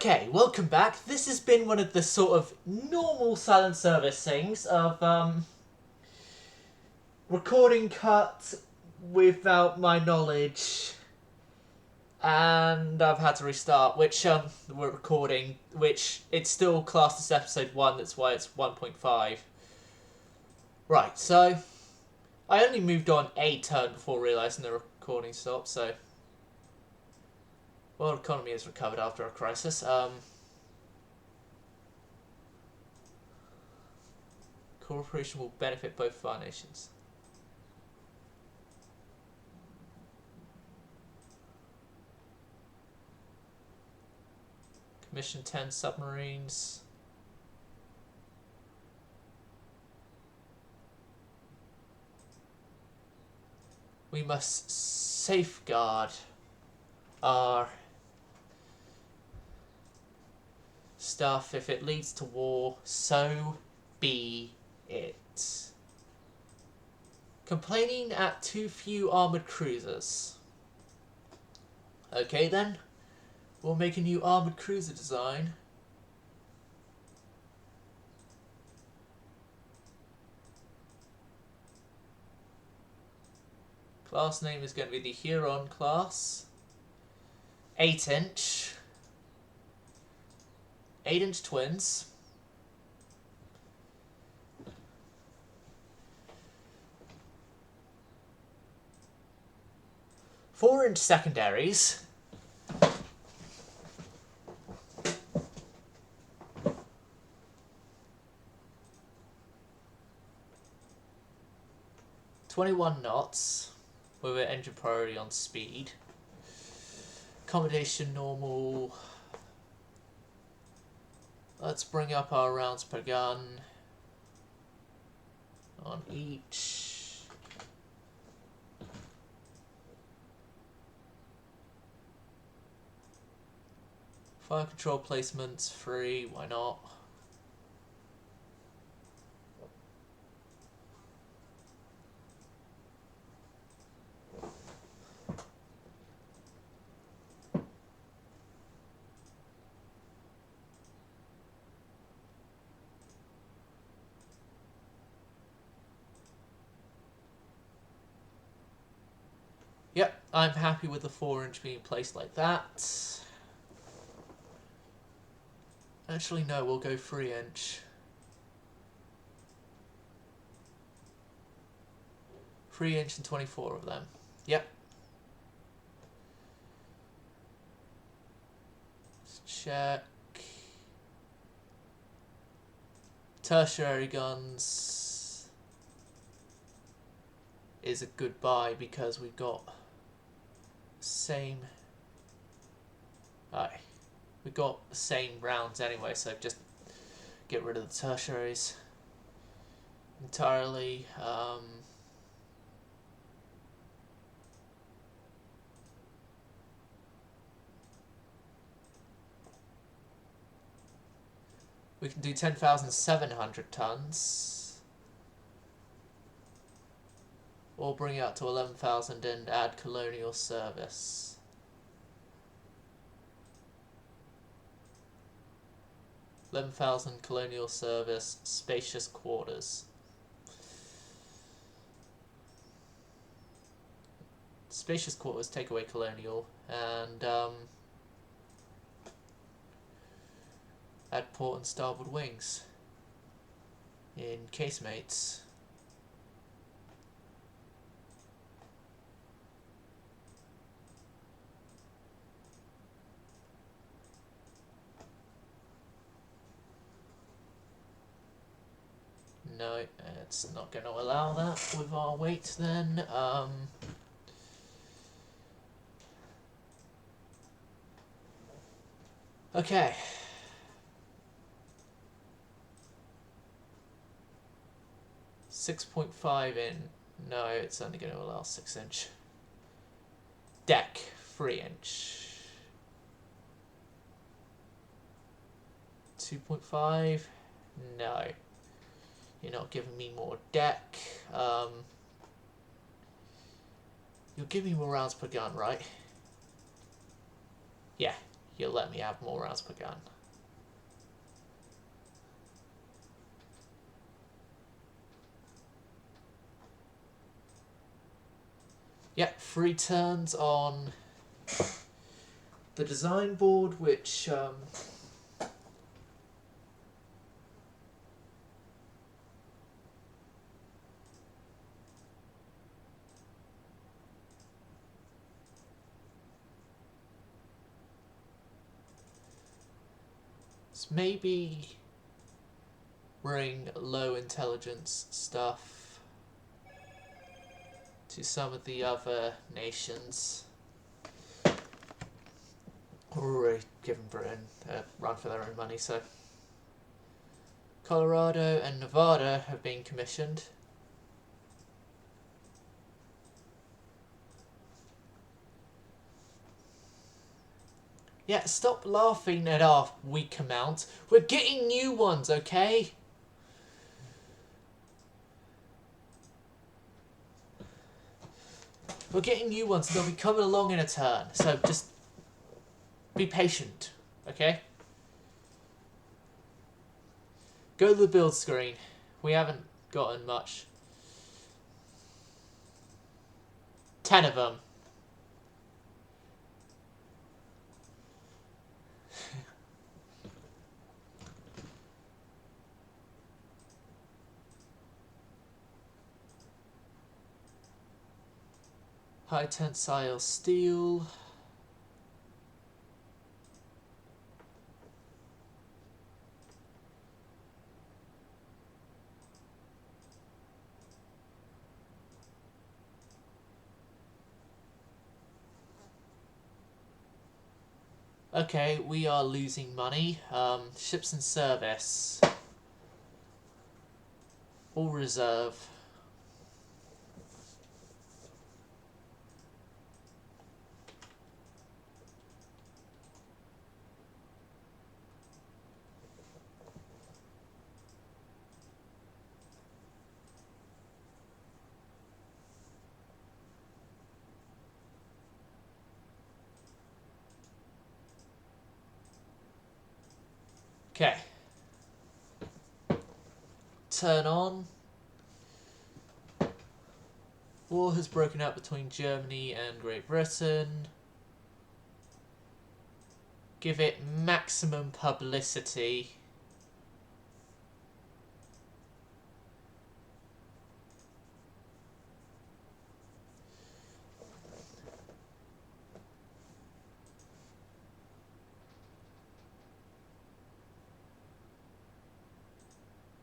Okay, welcome back. This has been one of the sort of normal silent service things of recording cut without my knowledge, and I've had to restart, which we're recording, which it's still classed as episode 1, that's why it's 1.5. Right, so I only moved on a turn before realising the recording stopped, so world economy has recovered after a crisis. Cooperation will benefit both of our nations. Commission 10 submarines. We must safeguard our stuff. If it leads to war, so be it. Complaining at too few armoured cruisers. Okay then, we'll make a new armoured cruiser design. Class name is going to be the Huron class. 8-inch. 8-inch twins. Four-inch secondaries. .21 knots with an engine priority on speed. Accommodation normal. Let's bring up our rounds per gun on each. Fire control placements free, why not? Yep, I'm happy with the 4-inch being placed like that. Actually, no, we'll go 3-inch. 3-inch and 24 of them. Yep. Let's check. Tertiary guns is a good buy because we've got same. Alright. We've got the same rounds anyway, so just get rid of the tertiaries entirely. We can do 10,700 tons. Or bring it up to 11,000 and add colonial service. $11,000 colonial service, spacious quarters. Spacious quarters take away colonial, and add port and starboard wings in casemates. No, it's not going to allow that with our weight then. Okay. .5 in. No, it's only going to allow 6-inch. Deck, 3-inch. 2.5. No. You're not giving me more deck. You'll give me more rounds per gun, right? Yeah, you'll let me have more rounds per gun. Yeah, 3 turns on the design board, which is maybe bring low intelligence stuff to some of the other nations. We're already giving Britain a run for their own money, so Colorado and Nevada have been commissioned. Yeah, stop laughing at our weak amount. We're getting new ones, okay? We're getting new ones, and they'll be coming along in a turn. So just be patient, okay? Go to the build screen. We haven't gotten much. 10 of them. High tensile steel. Okay, we are losing money. Ships in service. All reserve. Okay. Turn on. War has broken out between Germany and Great Britain. Give it maximum publicity.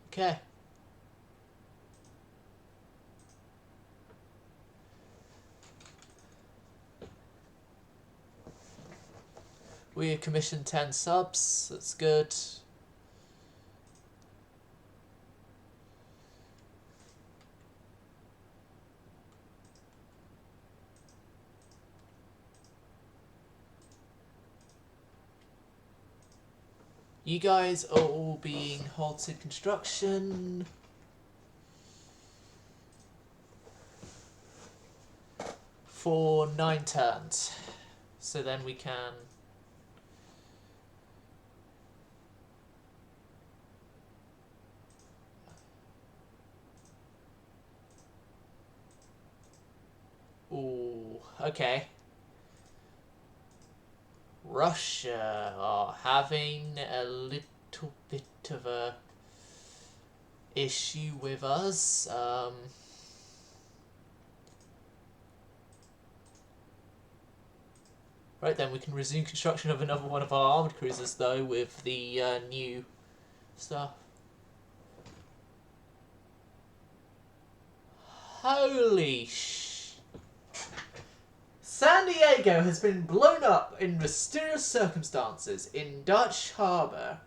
Okay. We have commissioned 10 subs. That's good. You guys are all being halted construction. For 9 turns. So then we can... Ooh, okay. Russia are having a little bit of a issue with us. Right then, we can resume construction of another one of our armoured cruisers though with the new stuff. Holy San Diego has been blown up in mysterious circumstances in Dutch Harbour.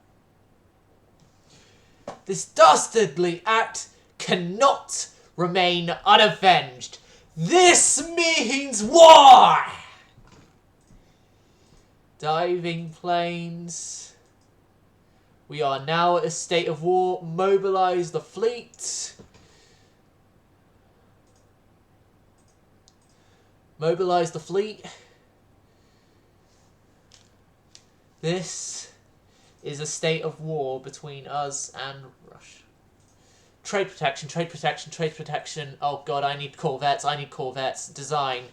This dastardly act cannot remain unavenged. This means war! Diving planes. We are now at a state of war. Mobilise the fleet. Mobilise the fleet. This is a state of war between us and Russia. Trade protection, trade protection, trade protection. Oh god, I need corvettes, I need corvettes. Design.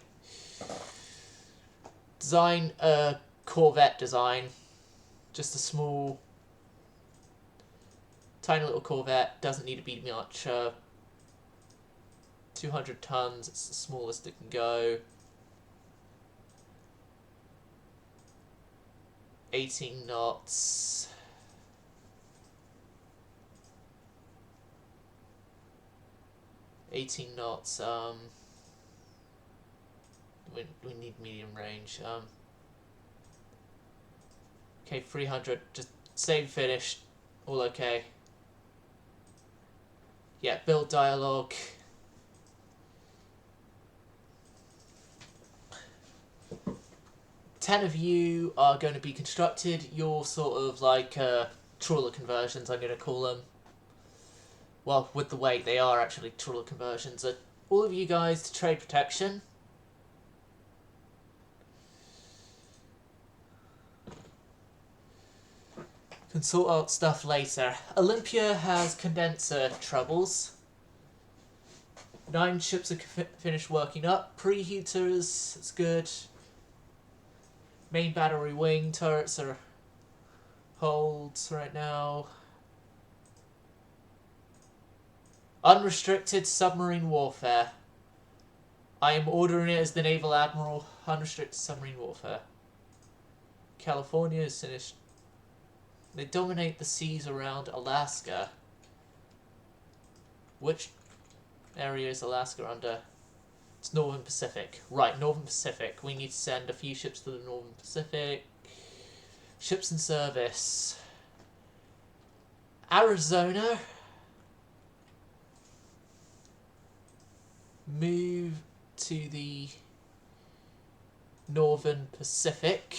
Design a corvette design. Just a small, tiny little corvette. Doesn't need to be much. 200 tons, it's the smallest it can go. 18 knots. We need medium range. Okay, 300, just save finish, all okay. Yeah, build dialogue. Ten of you are going to be constructed. You're sort of like trawler conversions, I'm going to call them. Well, with the weight, they are actually trawler conversions. All of you guys to trade protection. Can sort out stuff later. Olympia has condenser troubles. 9 ships are finished working up. Preheaters, it's good. Main battery wing turrets are holds right now. Unrestricted submarine warfare. I am ordering it as the Naval Admiral. Unrestricted submarine warfare. California is finished. They dominate the seas around Alaska. Which area is Alaska under? It's Northern Pacific. Right, Northern Pacific. We need to send a few ships to the Northern Pacific. Ships in service. Arizona. Move to the Northern Pacific.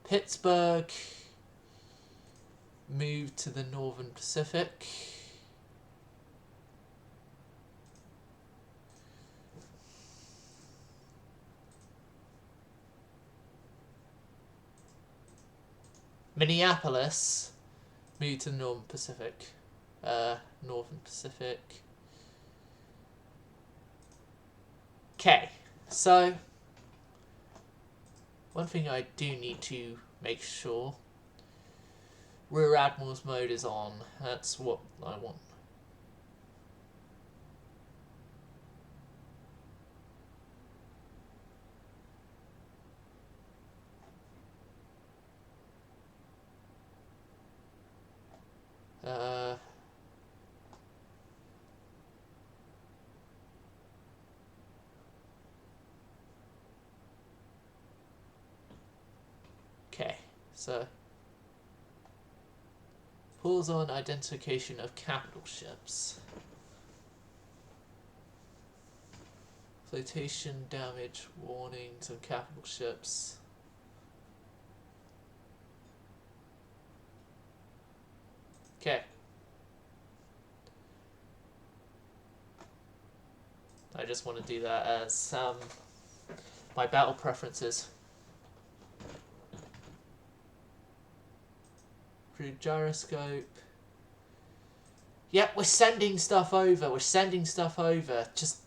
Pittsburgh. Move to the Northern Pacific. Minneapolis. Move to the Northern Pacific. Northern Pacific. Okay, so one thing I do need to make sure, Rear Admiral's mode is on. That's what I want. Okay, so pulls on identification of capital ships. Flotation damage warnings on capital ships. Okay. I just want to do that as my battle preferences. Through gyroscope. Yep, we're sending stuff over. We're sending stuff over. Just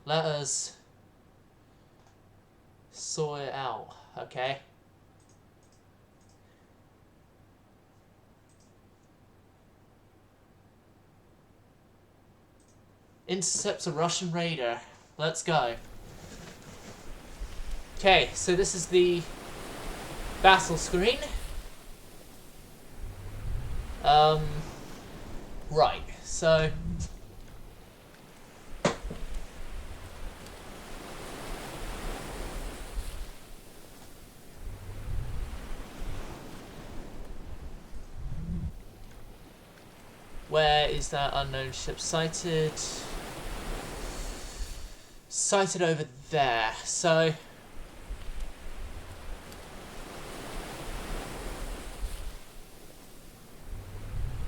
let us sort it out, okay? Intercepts a Russian raider. Let's go. Okay, so this is the battle screen. Right, so where is that unknown ship sighted? Sighted over there, so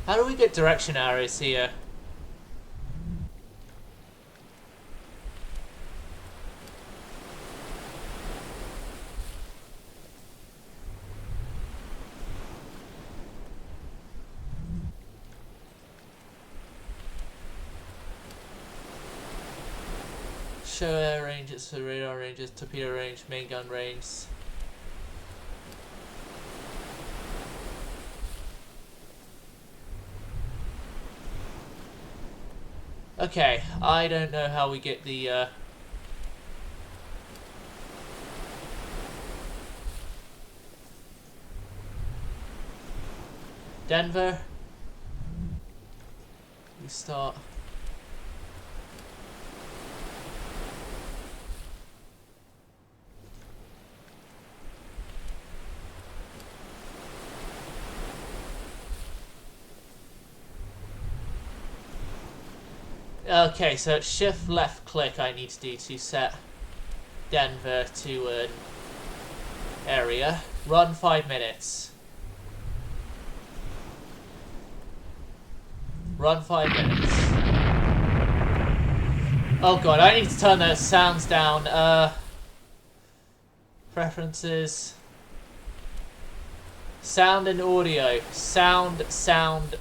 how do we get direction arrows here? show air ranges, so radar ranges, torpedo range, main gun range. Okay, I don't know how we get the Denver. We start. Okay, so it's shift left click I need to do to set Denver to an area. Run 5 minutes. Run 5 minutes. Oh god, I need to turn those sounds down. Preferences. Sound and audio. Sound. Sound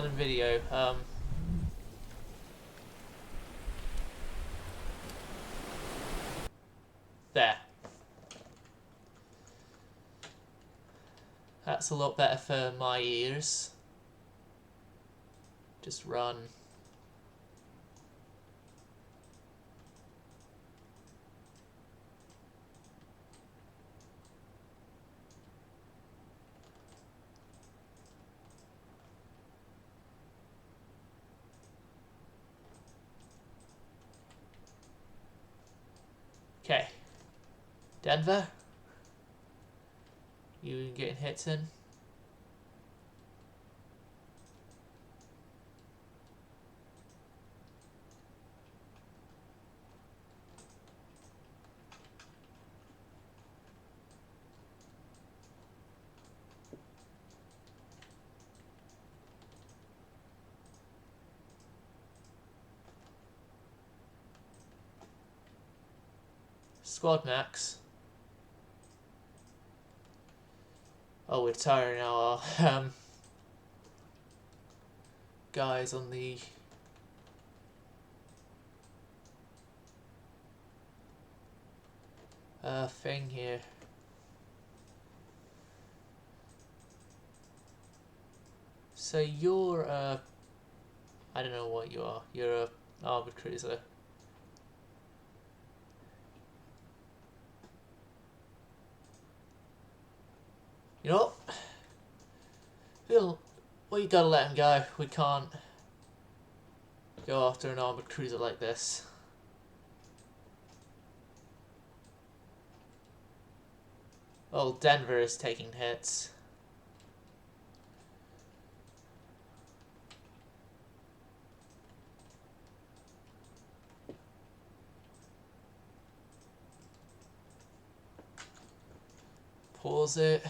and video. There. That's a lot better for my ears. Just run. Okay. Denver? You getting hits in? Squad max. Oh, we're tiring our guys on the thing here. So you're I don't know what you are. You're a armored cruiser. You know what? We gotta let him go. We can't go after an armored cruiser like this. Oh, Denver is taking hits. Pause it.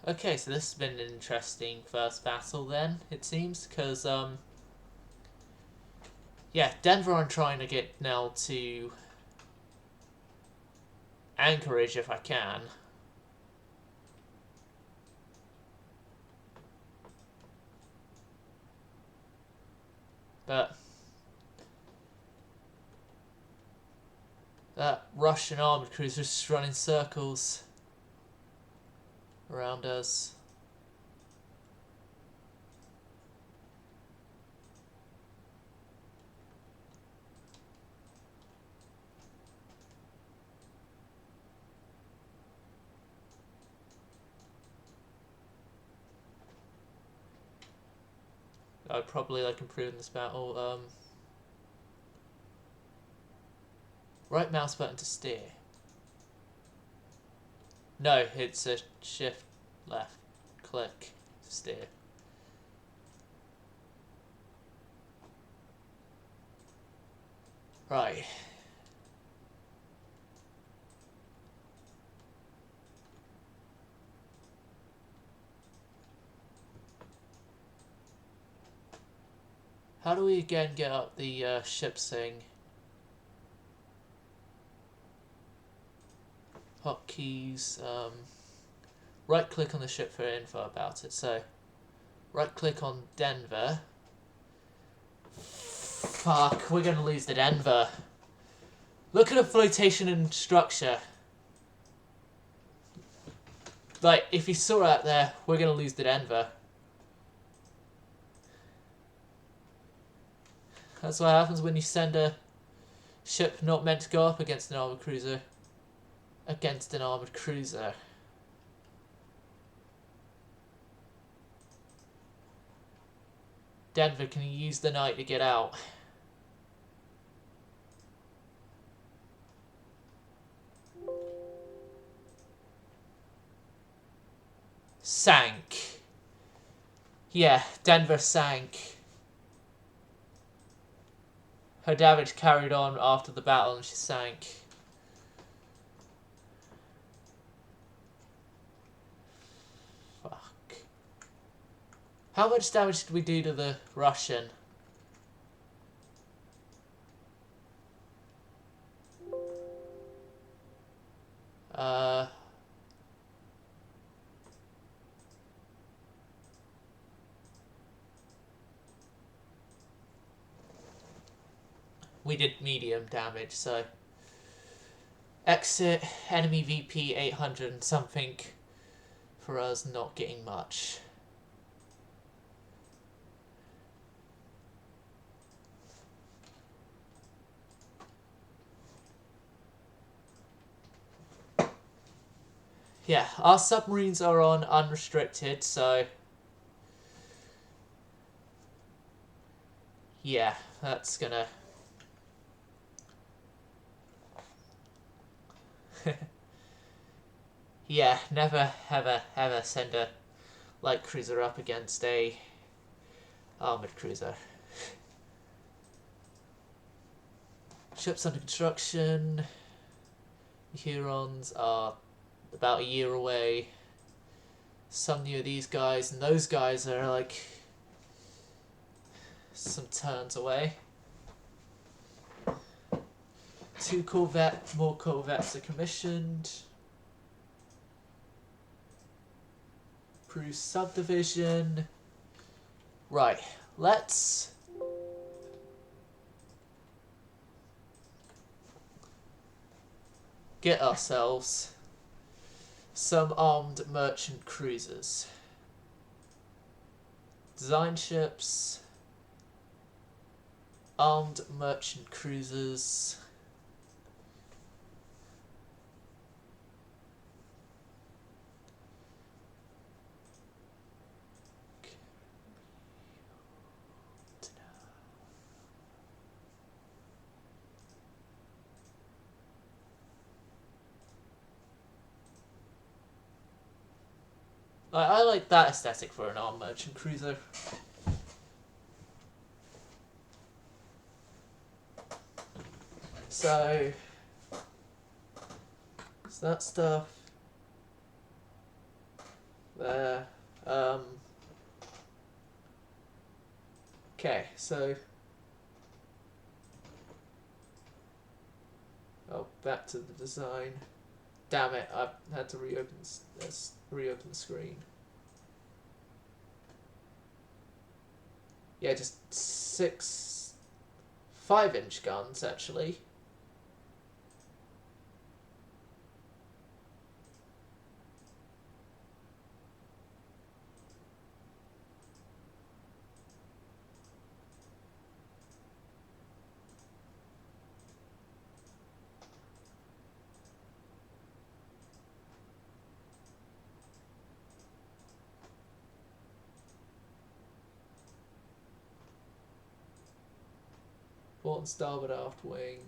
Okay, so this has been an interesting first battle then, it seems, because, yeah, Denver I'm trying to get now to Anchorage if I can. But that Russian armored cruiser is just running circles around us. I'd probably like improving this battle. Right mouse button to steer. No, it's a shift left click to steer. Right. How do we again get up the ships thing? Hotkeys. Right click on the ship for info about it. So, right click on Denver. Fuck, we're gonna lose the Denver. Look at the flotation and structure. Like, if you saw out there, we're gonna lose the Denver. That's what happens when you send a ship not meant to go up against an armoured cruiser. Against an armoured cruiser. Denver, can you use the night to get out? Sank. Yeah, Denver sank. Her damage carried on after the battle and she sank. Fuck. How much damage did we do to the Russian? We did medium damage, so... Exit, enemy VP 800 and something for us not getting much. Yeah, our submarines are on unrestricted, so... Yeah, that's gonna... Yeah, never, ever send a light cruiser up against a armoured cruiser. Ships under construction. Hurons are about a year away. Some new of these guys, and those guys are like some turns away. 2 more corvettes are commissioned. Bruce subdivision. Right, let's get ourselves some armed merchant cruisers. Design ships, armed merchant cruisers. I like that aesthetic for an armed merchant cruiser. So that stuff there. Okay, so back to the design. Damn it! I had to reopen the screen. Yeah, just 5-inch guns actually. Port and starboard aft wing.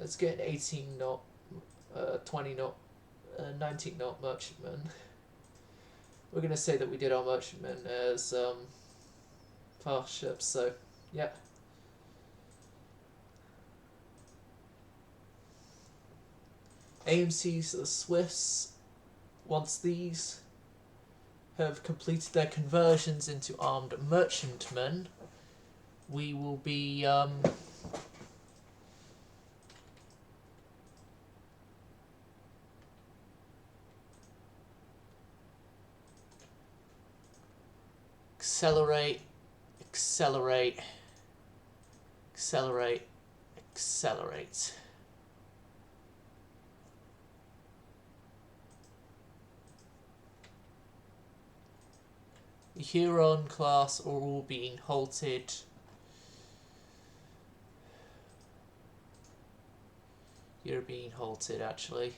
Let's get an 18 knot, 20 knot, 19 knot merchantman. We're going to say that we did our merchantman as fast ships, so yeah. AMC's the Swifts, once these have completed their conversions into armed merchantmen, we will be accelerate, accelerate, accelerate, accelerate. The Huron class are all being halted. You're being halted, actually.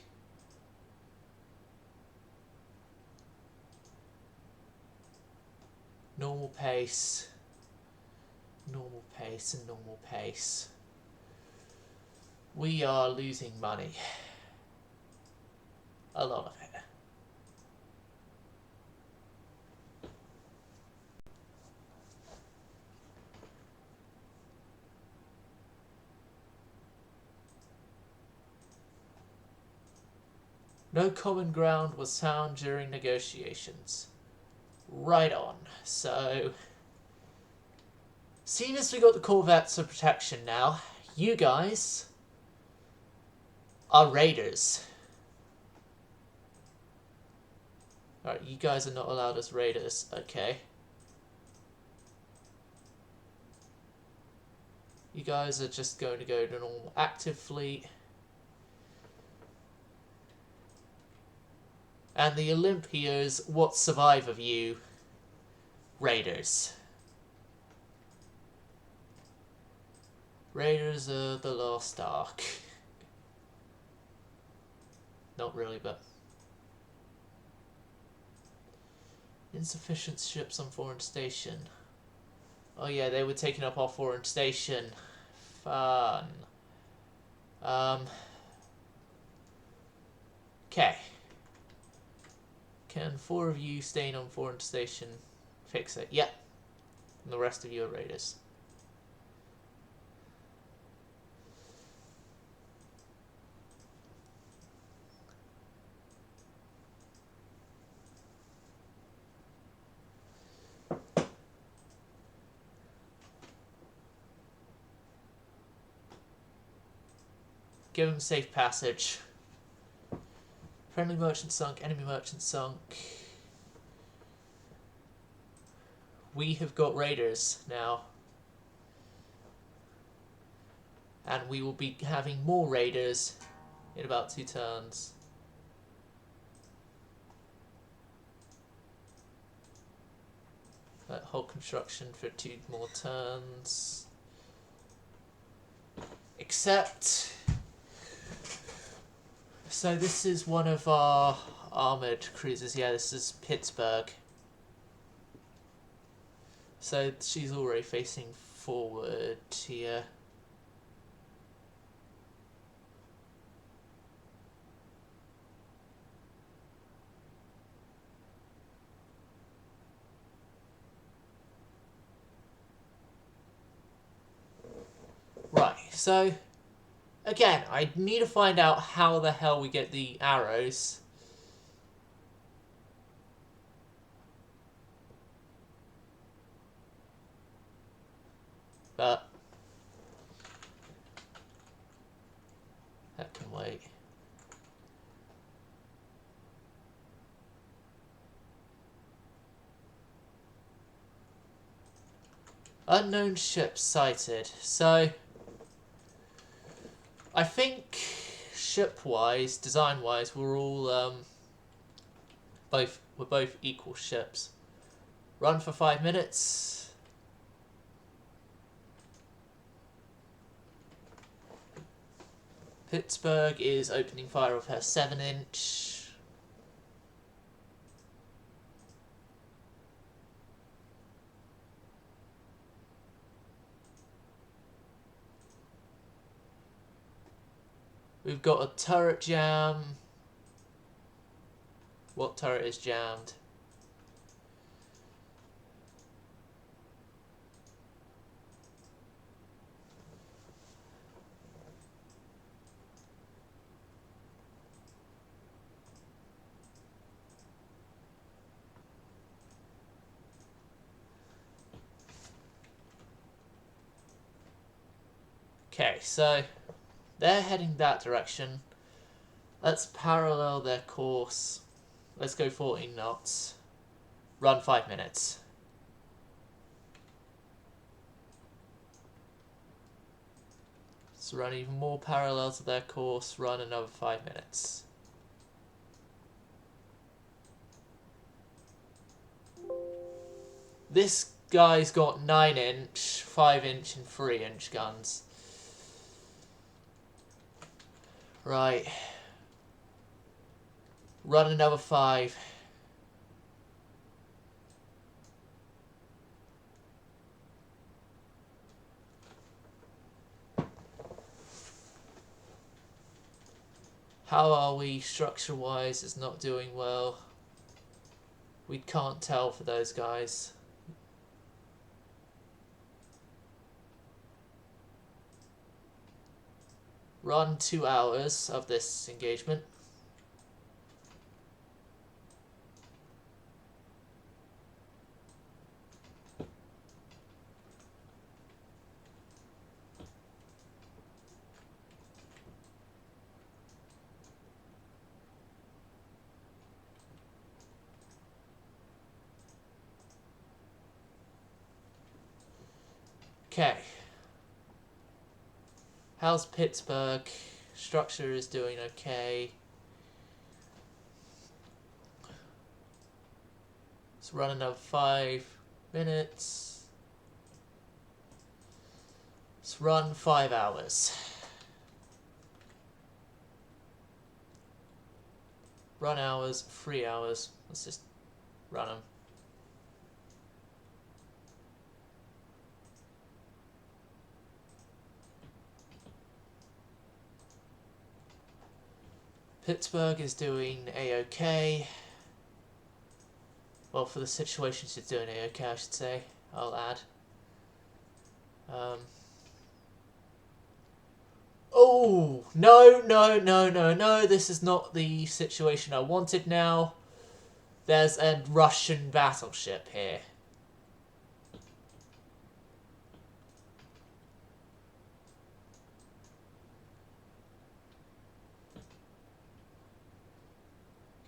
Normal pace. Normal pace and normal pace. We are losing money. A lot of it. No common ground was found during negotiations. Right on. So, seeing as we got the corvettes of protection now, you guys are raiders. Alright, you guys are not allowed as raiders. Okay. You guys are just going to go to normal active fleet. And the Olympias, what survive of you? Raiders. Raiders of the Lost Ark. Not really, but... Insufficient ships on foreign station. Oh yeah, they were taking up our foreign station. Fun. Okay. Can 4 of you staying on foreign station fix it? Yep. And the rest of you are raiders. Give them safe passage. Friendly merchant sunk, enemy merchant sunk. We have got raiders now. And we will be having more raiders in about 2 turns. Whole construction for 2 more turns. Except... So this is one of our armoured cruisers. Yeah, this is Pittsburgh. So she's already facing forward here. Right, so... Again, I need to find out how the hell we get the arrows. But that can wait. Unknown ships sighted. So I think ship-wise, design-wise, we're all we're both equal ships. Run for 5 minutes. Pittsburgh is opening fire with her 7-inch. We've got a turret jam. What turret is jammed? Okay, so they're heading that direction. Let's parallel their course. Let's go 14 knots. Run 5 minutes. Let's run even more parallel to their course. Run another 5 minutes. This guy's got 9-inch, 5-inch, and 3-inch guns. Right. Run another 5. How are we structure-wise? It's not doing well. We can't tell for those guys. Run 2 hours of this engagement. Okay. How's Pittsburgh? Structure is doing okay. Let's run another 5 minutes. Let's run 5 hours. Run hours, 3 hours. Let's just run them. Pittsburgh is doing A-OK. Well, for the situation, she's doing A-OK, I should say. I'll add. Oh, no. This is not the situation I wanted now. There's a Russian battleship here.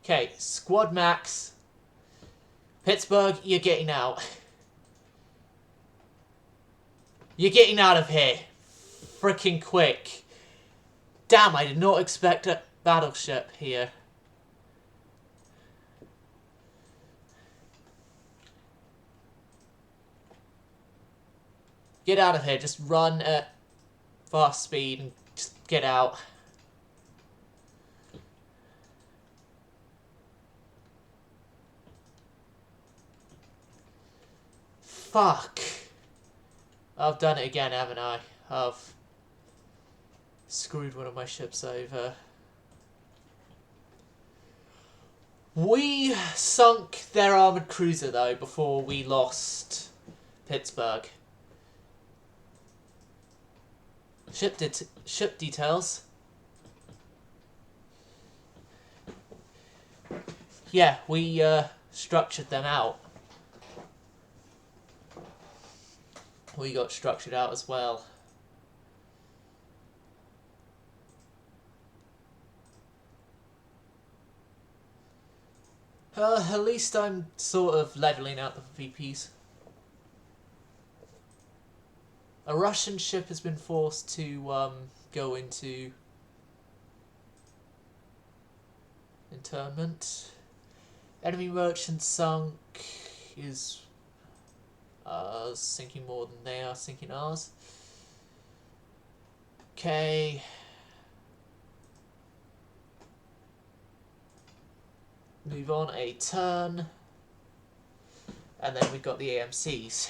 Okay, Squad Max. Pittsburgh, you're getting out. You're getting out of here. Freaking quick. Damn, I did not expect a battleship here. Get out of here. Just run at fast speed and just get out. Fuck. I've done it again, haven't I? I've screwed one of my ships over. We sunk their armoured cruiser, though, before we lost Pittsburgh. Ship details. Yeah, we structured them out. We got structured out as well. At least I'm sort of leveling out the VPs. A Russian ship has been forced to go into internment. Enemy merchant sunk is sinking more than they are sinking ours. Okay. Move on a turn. And then we've got the AMCs.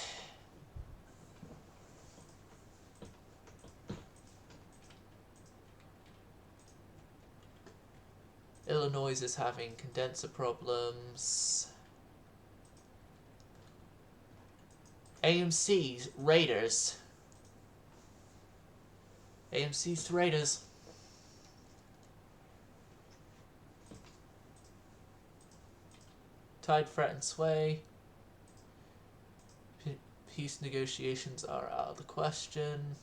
Illinois is having condenser problems. AMCs, Raiders. AMCs to Raiders. Tide, threat, and sway. Peace negotiations are out of the question.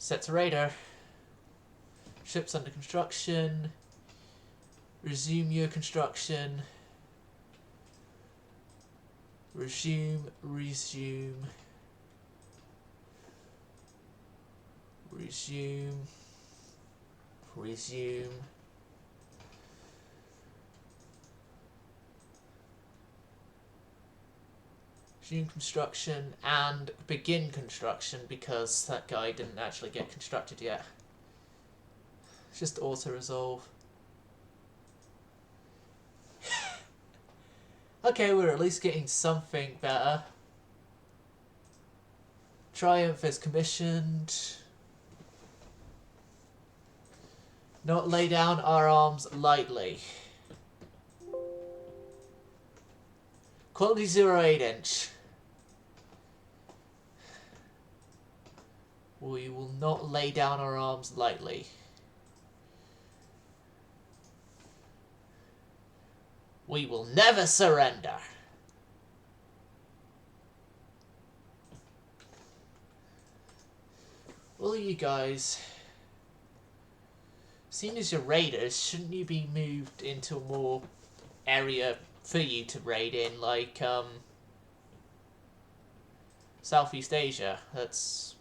Set to radar. Ships under construction. Resume your construction. Resume. Resume. Resume. Resume. Resume construction and begin construction because that guy didn't actually get constructed yet. It's just auto-resolve. Okay, we're at least getting something better. Triumph is commissioned. Not lay down our arms lightly. Quality 08 inch. We will not lay down our arms lightly. We will never surrender. Well, you guys, seeing as you're raiders, shouldn't you be moved into a more area for you to raid in, like Southeast Asia? That's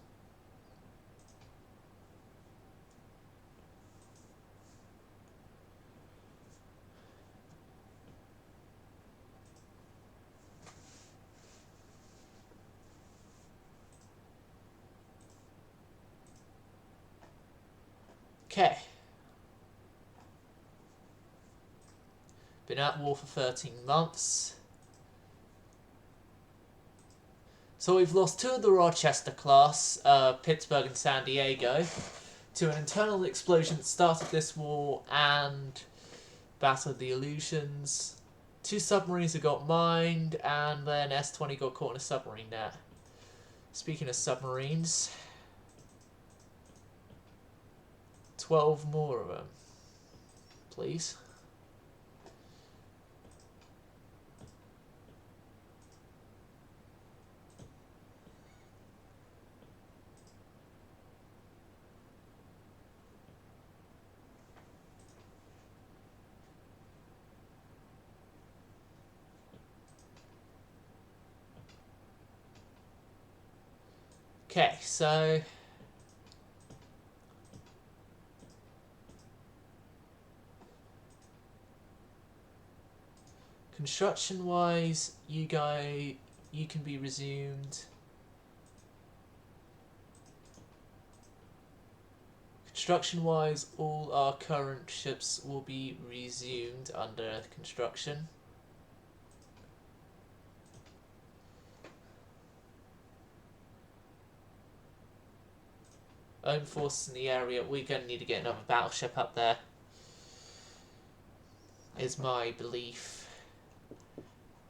okay. Been at war for 13 months. So we've lost 2 of the Rochester class, Pittsburgh and San Diego, to an internal explosion that started this war and Battle of the Illusions. 2 submarines that got mined, and then S-20 got caught in a submarine net. Speaking of submarines, 12 more of them, please. Okay, so construction-wise, you can be resumed. Construction-wise, all our current ships will be resumed under construction. Own forces in the area, we're going to need to get another battleship up there, is my belief.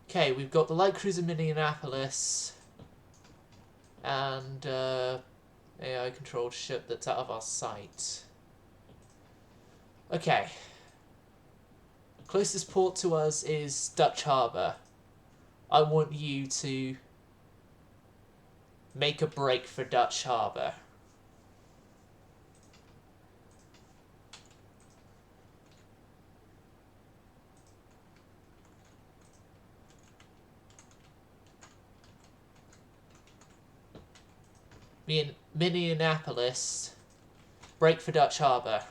Okay, we've got the light cruiser Minneapolis and AI controlled ship that's out of our sight. Okay. Closest port to us is Dutch Harbour. I want you to make a break for Dutch Harbour. Minneapolis, break for Dutch Harbour.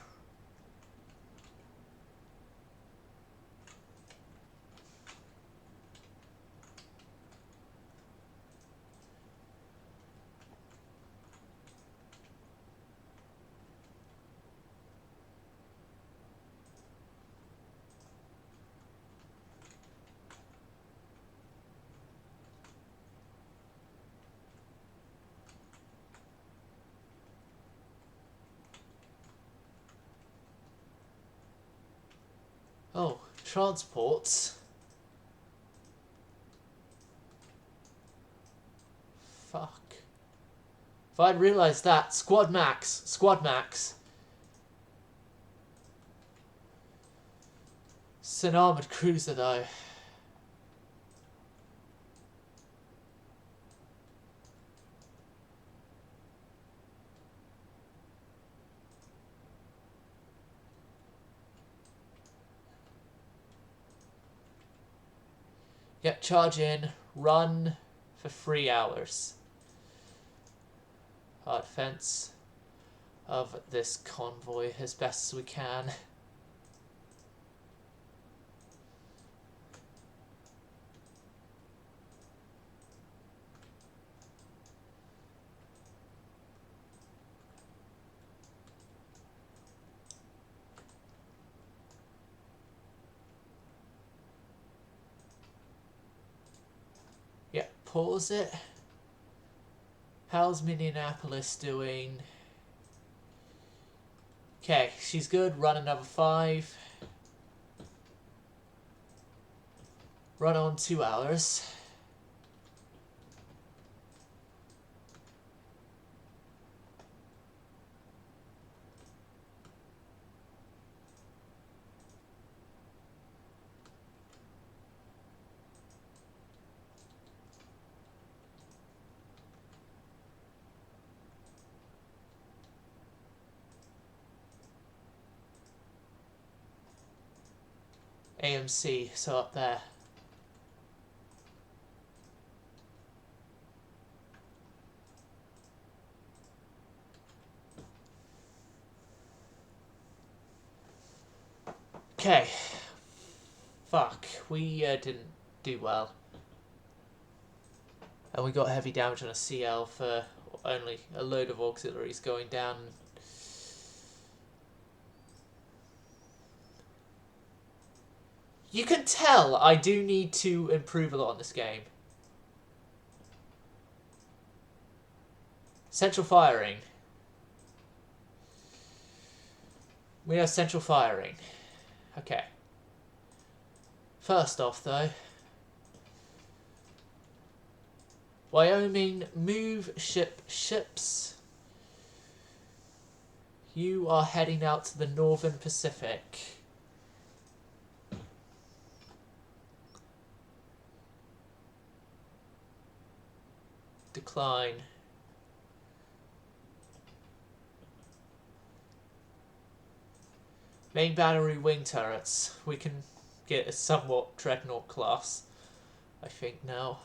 Oh, transports. Fuck. If I'd realised that. Squad max. Squad max. It's an armoured cruiser though. Yep, charge in, run for 3 hours. Our defense of this convoy as best as we can. Yeah, pause it. How's Minneapolis doing? Okay, she's good. Run another 5. Run on 2 hours. AMC, so up there. Okay. Fuck, we didn't do well. And we got heavy damage on a CL for only a load of auxiliaries going down. You can tell I do need to improve a lot on this game. Central firing. We have central firing. Okay. First off, though, Wyoming, move ships. You are heading out to the Northern Pacific. Decline. Main battery wing turrets. We can get a somewhat dreadnought class, I think, now.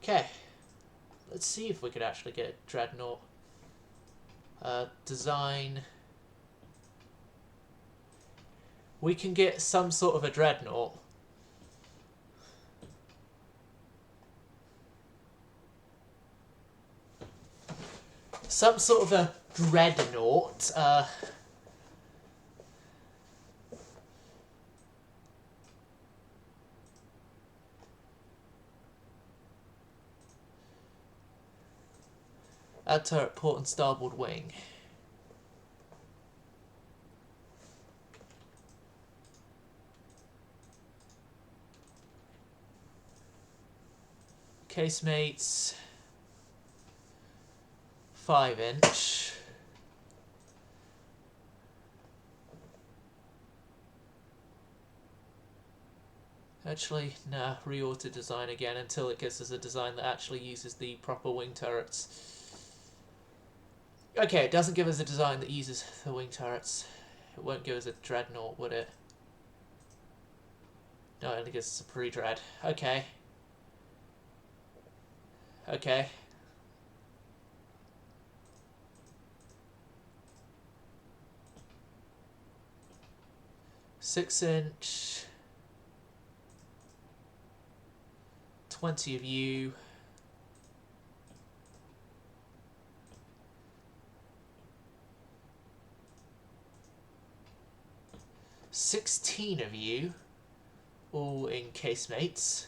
Okay. Let's see if we could actually get a dreadnought. Design. We can get some sort of a dreadnought. Some sort of a dreadnought. Add turret port and starboard wing. Casemates. 5-inch. Actually, nah, re-auto design again until it gives us a design that actually uses the proper wing turrets. Okay, it doesn't give us a design that uses the wing turrets. It won't give us a dreadnought, would it? No, it only gives us a pre-dread. Okay. Okay. Six-inch. 20 of you. $16 of you, all in casemates.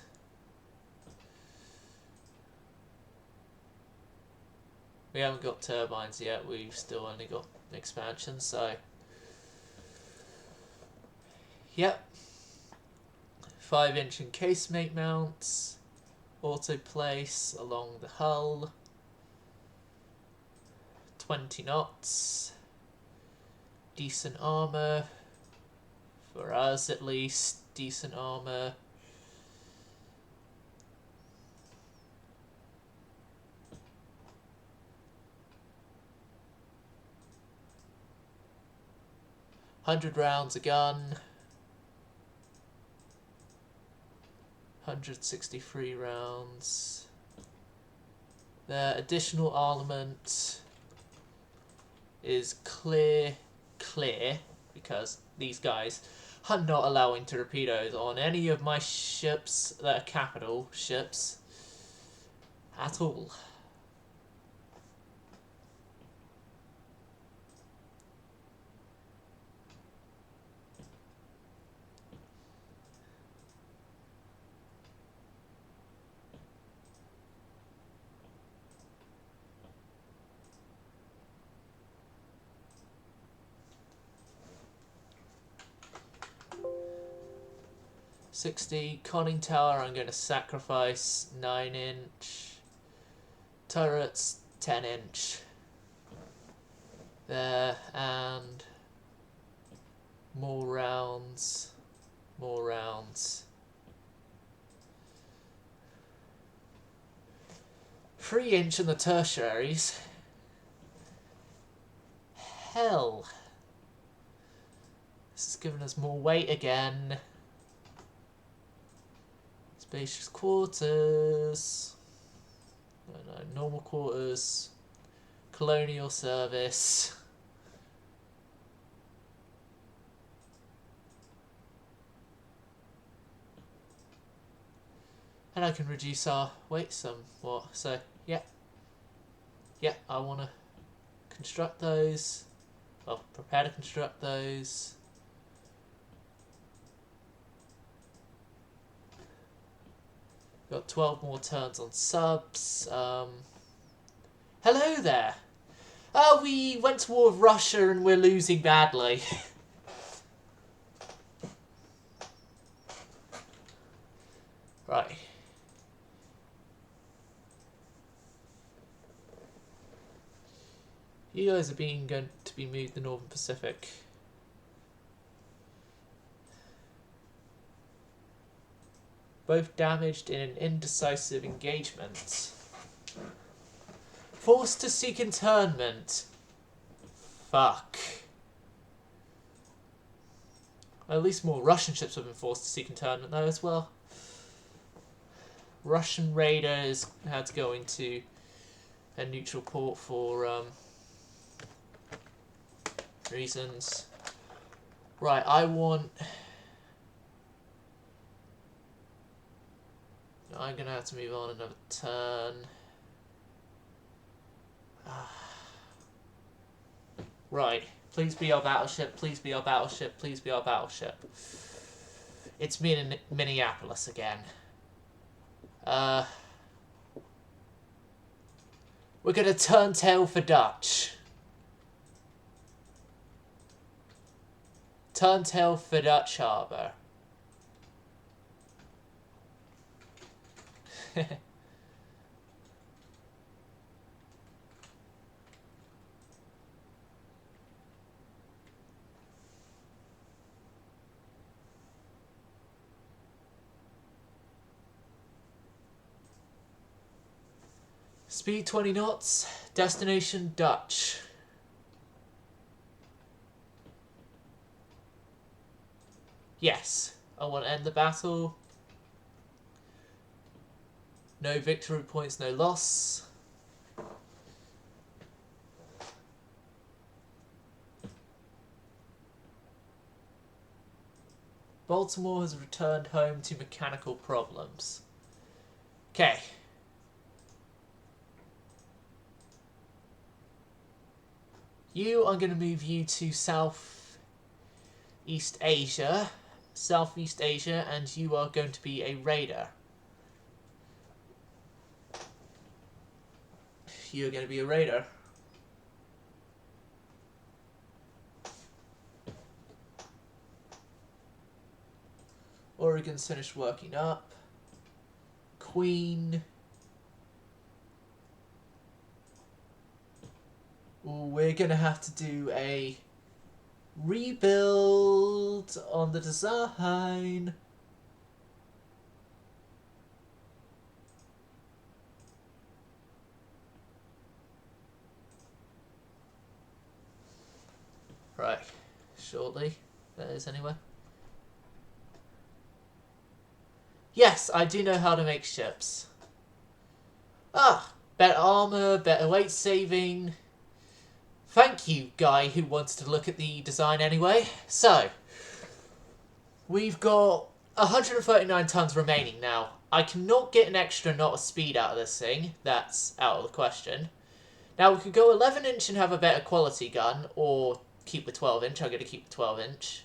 We haven't got turbines yet, we've still only got expansion, so... Yep. 5-inch in casemate mounts. Auto place along the hull. 20 knots. Decent armour. For us, at least. Decent armour. 100 rounds a gun. 163 rounds. The additional armament is clear, because these guys are not allowing torpedoes on any of my ships that are capital ships at all. .60 conning tower, I'm going to sacrifice 9-inch turrets, 10-inch there, and more rounds, 3-inch in the tertiaries. Hell, this is giving us more weight again. Spacious quarters, no, normal quarters, colonial service. And I can reduce our weight somewhat, so yeah, I want to construct those, well, prepare to construct those. Got 12 more turns on subs. Hello there! Oh, we went to war with Russia and we're losing badly. Right. You guys are going to be moved to the Northern Pacific. Both damaged in an indecisive engagement. Forced to seek internment. Fuck. Well, at least more Russian ships have been forced to seek internment though as well. Russian raiders had to go into a neutral port for reasons. Right, I'm gonna have to move on another turn. Right, please be our battleship, please be our battleship, please be our battleship. It's me in Minneapolis again. We're gonna turn tail for Dutch. Turn tail for Dutch Harbour. Speed 20 knots, destination Dutch. Yes, I want to end the battle. No victory points, no loss. Baltimore has returned home to mechanical problems. Okay. I'm going to move you to Southeast Asia, and you are going to be a raider. You're going to be a raider. Oregon's finished working up. Queen. Ooh, we're going to have to do a rebuild on the design. Right, sure. shortly. That is, anyway. Yes, I do know how to make ships. Ah, better armor, better weight saving. Thank you, guy who wants to look at the design anyway. So, we've got 139 tons remaining now. I cannot get an extra knot of speed out of this thing. That's out of the question. Now, we could go 11-inch and have a better quality gun, or keep the 12-inch. I'm going to keep the 12-inch.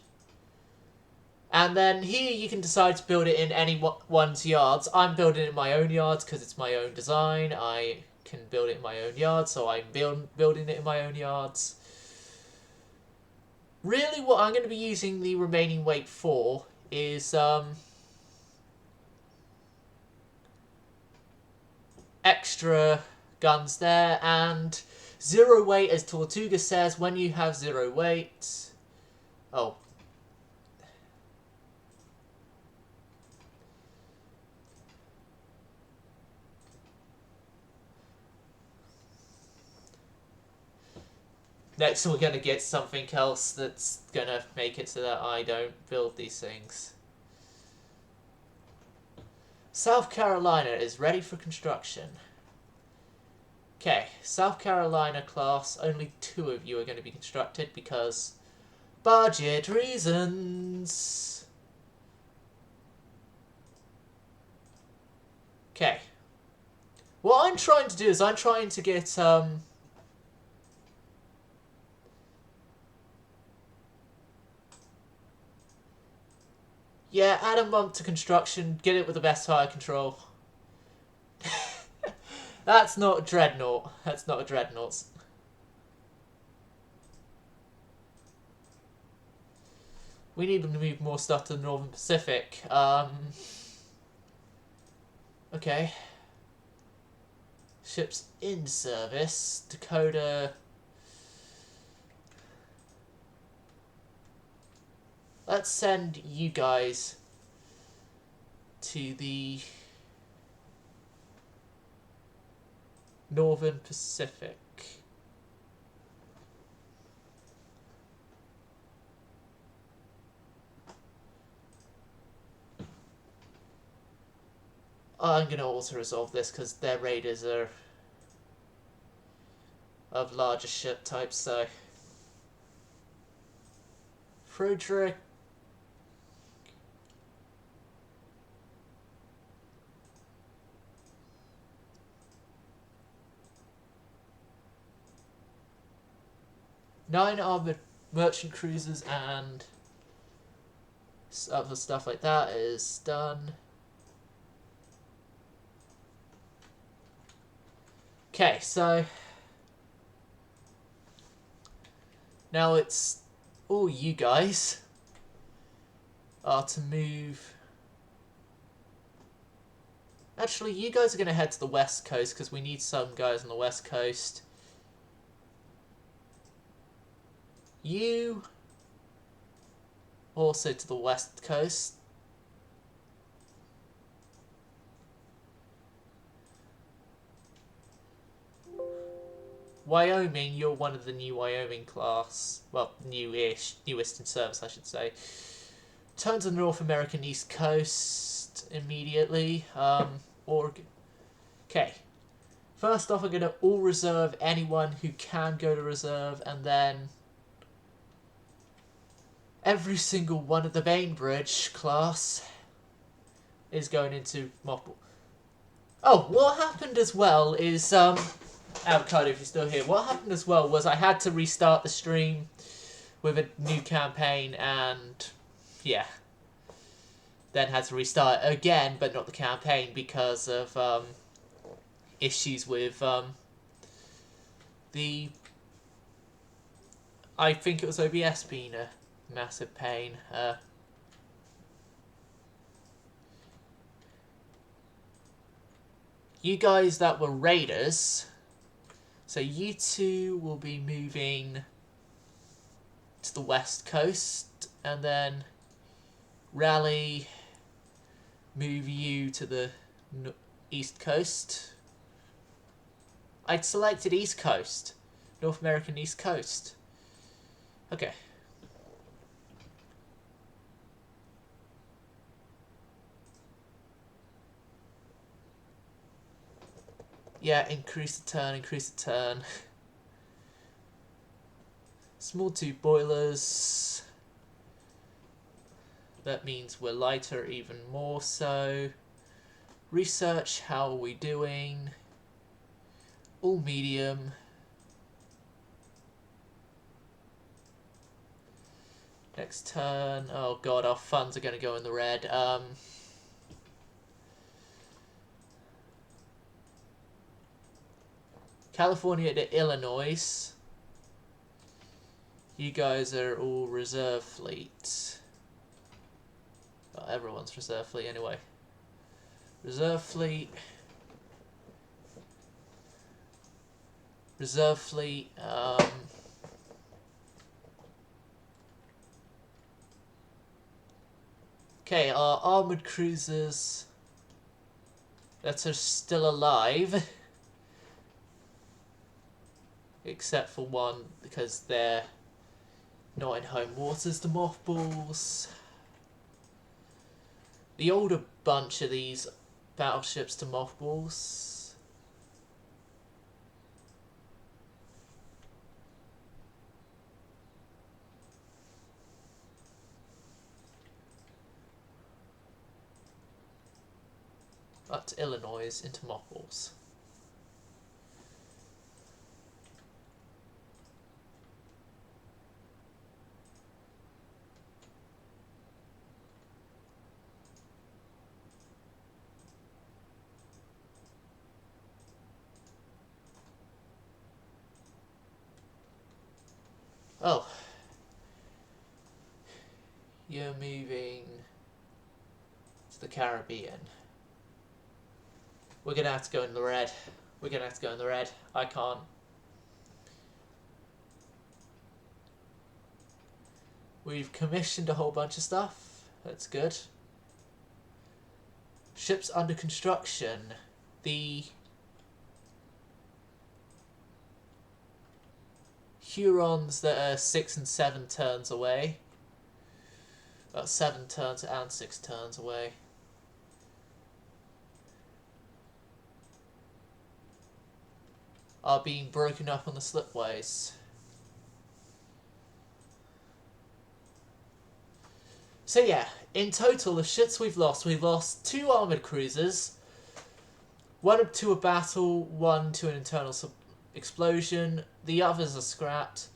And then here you can decide to build it in anyone's yards. I'm building it in my own yards because it's my own design. I can build it in my own yards, so I'm building it in my own yards. Really, what I'm going to be using the remaining weight for is extra guns there, and 0 weight, as Tortuga says. When you have 0 weight... Oh. Next we're going to get something else that's going to make it so that I don't build these things. South Carolina is ready for construction. Okay, South Carolina class, only 2 of you are going to be constructed because budget reasons. Okay. What I'm trying to do is I'm trying to get yeah, add a month to construction, get it with the best fire control. That's not a dreadnought. That's not a dreadnought. We need them to move more stuff to the Northern Pacific. Okay. Ships in service. Dakota. Let's send you guys to the Northern Pacific. I'm going to auto-resolve this because their raiders are of larger ship types, so... Frederick... Nine armored merchant cruisers and other stuff like that is done. Okay, so now it's all you guys are to move. Actually, you guys are going to head to the west coast because we need some guys on the west coast. You also to the west coast. Wyoming, you're one of the new Wyoming class. Well, newest in service, I should say. Turn to the North American East Coast immediately. Oregon. Okay. First off, I'm going to all reserve anyone who can go to reserve, and then every single one of the Bainbridge class is going into Mothball. Oh, what happened as well is, Avocado, if you're still here, what happened as well was I had to restart the stream with a new campaign, and yeah, then had to restart it again, but not the campaign because of issues with the, I think it was OBS being a massive pain. You guys that were raiders, so you two will be moving to the west coast, and then Rally move you to the east coast. I'd selected east coast, North American East Coast. Okay. Yeah, increase the turn, increase the turn. Small 2 boilers. That means we're lighter even more so. Research, how are we doing? All medium. Next turn. Oh god, our funds are going to go in the red. California to Illinois. You guys are all reserve fleet. Well, everyone's reserve fleet anyway. Reserve fleet. Reserve fleet. Okay, our armored cruisers that are still alive, except for one because they're not in home waters, the mothballs. The older bunch of these battleships to mothballs. Up to Illinois into mothballs. Oh. You're moving to the Caribbean. We're going to have to go in the red. We're going to have to go in the red. I can't. We've commissioned a whole bunch of stuff. That's good. Ships under construction. The Hurons that are 6 and 7 turns away. 7 turns and 6 turns away. Are being broken up on the slipways. So yeah, in total, the ships we've lost 2 armoured cruisers, 1 to a battle, 1 to an internal explosion, the others are scrapped.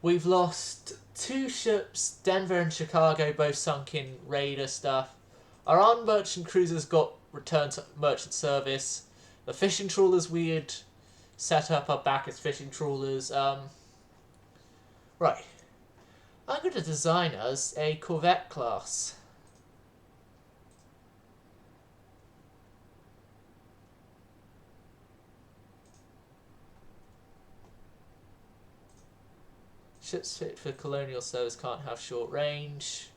We've lost 2 ships, Denver and Chicago, both sunk in raider stuff. Our armed merchant cruisers got returned to merchant service. The fishing trawlers we had set up are back as fishing trawlers. Right. I'm going to design us a Corvette class. Ships fit for colonial service can't have short range.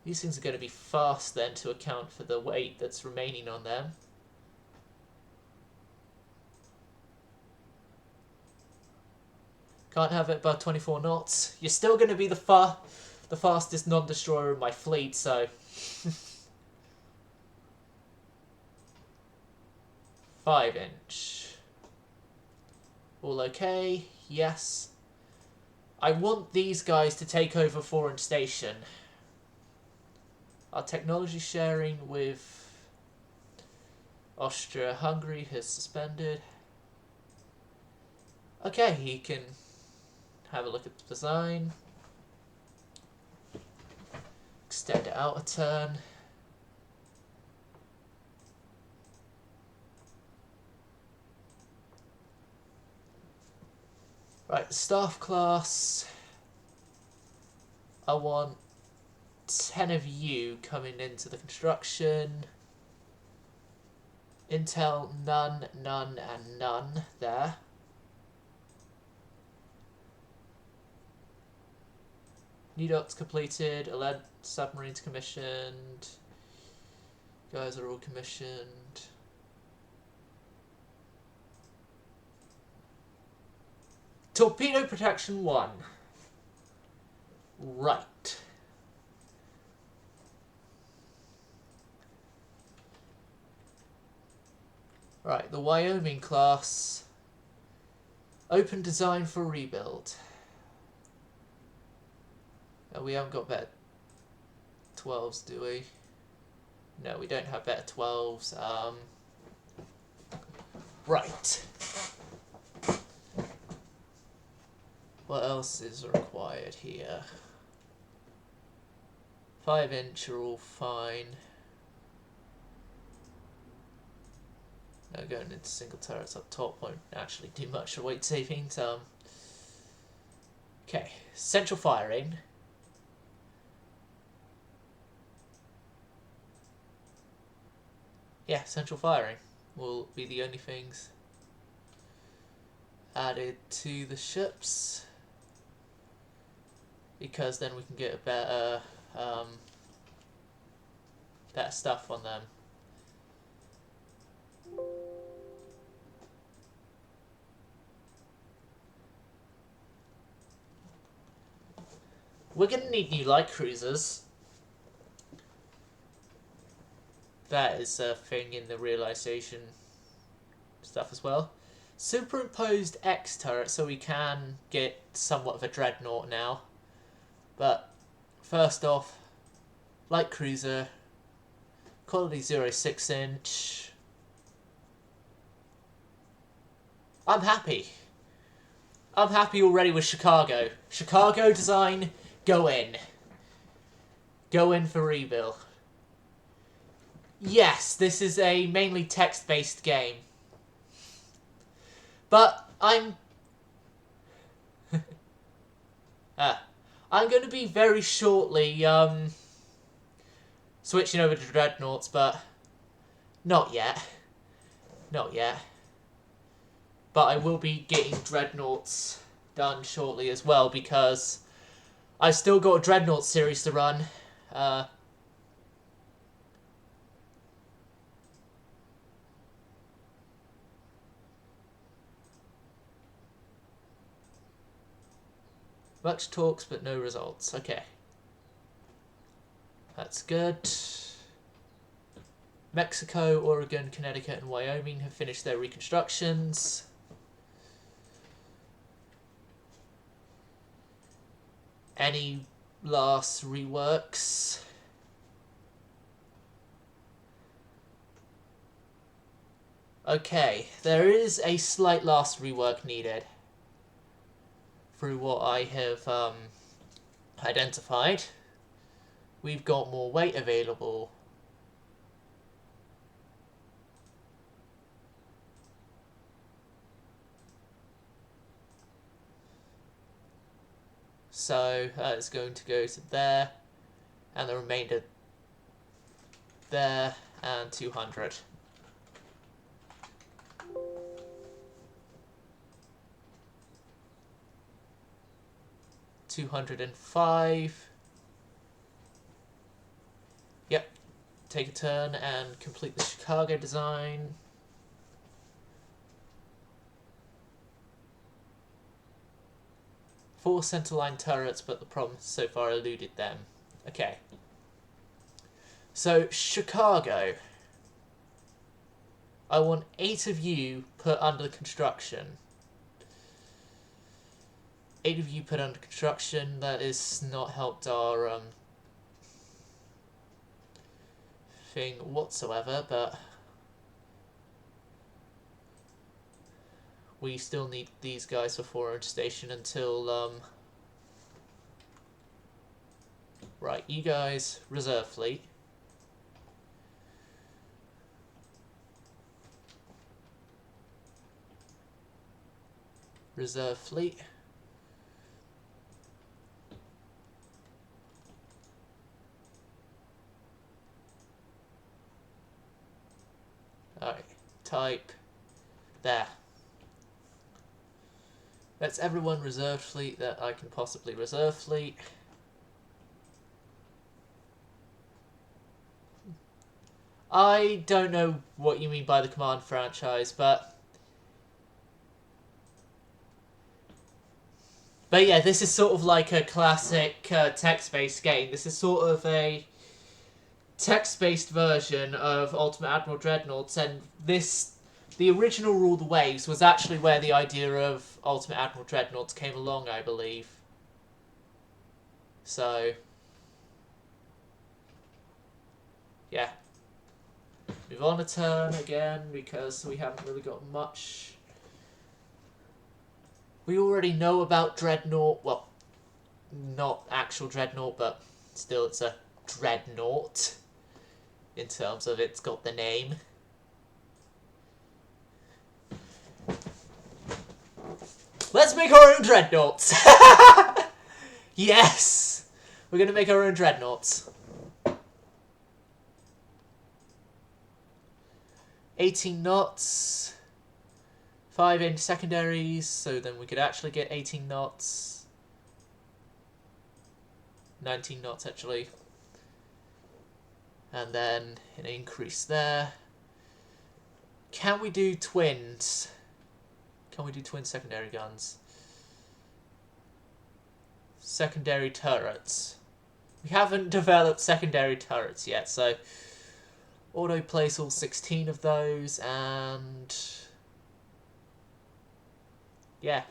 These things are going to be fast then to account for the weight that's remaining on them. Can't have it above 24 knots. You're still going to be the fastest non-destroyer in my fleet, so... 5-inch. All okay? Yes. I want these guys to take over Foreign Station. Our technology sharing with Austria-Hungary has suspended. Okay, he can have a look at the design. Extend it out a turn. Right, staff class. I want 10 of you coming into the construction. Intel, none, none, and none there. New docks completed, 11 submarines commissioned. Guys are all commissioned. Torpedo protection 1. Right. Right, the Wyoming class. Open design for rebuild. Oh, we haven't got better 12s, do we? No, we don't have better 12s. Right. What else is required here? 5-inch are all fine. No, going into single turrets up top won't actually do much for weight saving. Okay, central firing. Yeah, central firing will be the only things added to the ships, because then we can get a better stuff on them. We're going to need new light cruisers. That is a thing in the realization stuff as well. Superimposed X turret, so we can get somewhat of a dreadnought now. But first off, light cruiser, quality 0.6-inch. I'm happy. I'm happy already with Chicago. Chicago design, go in. Go in for rebuild. Yes, this is a mainly text-based game. But I'm going to be very shortly switching over to Dreadnoughts, but not yet. Not yet. But I will be getting Dreadnoughts done shortly as well, because I've still got a Dreadnought series to run. Much talks, but no results. Okay. That's good. Mexico, Oregon, Connecticut, and Wyoming have finished their reconstructions. Any last reworks? Okay, there is a slight last rework needed through what I have identified. We've got more weight available. So that is going to go to there, and the remainder there, and 200. $205. Yep. Take a turn and complete the Chicago design. Four centerline turrets, but the problem so far eluded them. Okay. So, Chicago. I want 8 of you put under construction. 8 of you put under construction. That has not helped our thing whatsoever, but we still need these guys for Foreign Station until right, you guys, reserve fleet. Reserve fleet. Alright, type there. That's everyone reserve fleet that I can possibly reserve fleet. I don't know what you mean by the command franchise, but yeah, this is sort of like a classic text-based game. This is sort of a text-based version of Ultimate Admiral Dreadnoughts, and this the original Rule the Waves was actually where the idea of Ultimate Admiral Dreadnoughts came along, I believe. So, yeah. Move on a turn again, because we haven't really got much. We already know about Dreadnought. Well, not actual Dreadnought, but still it's a Dreadnought. In terms of it's got the name. Let's make our own Dreadnoughts! Yes! We're going to make our own Dreadnoughts. 18 knots. 5-inch secondaries, so then we could actually get 18 knots. 19 knots, actually. And then an increase there. Can we do twins? Can we do twin secondary guns? Secondary turrets. We haven't developed secondary turrets yet, so auto place all 16 of those, and yeah,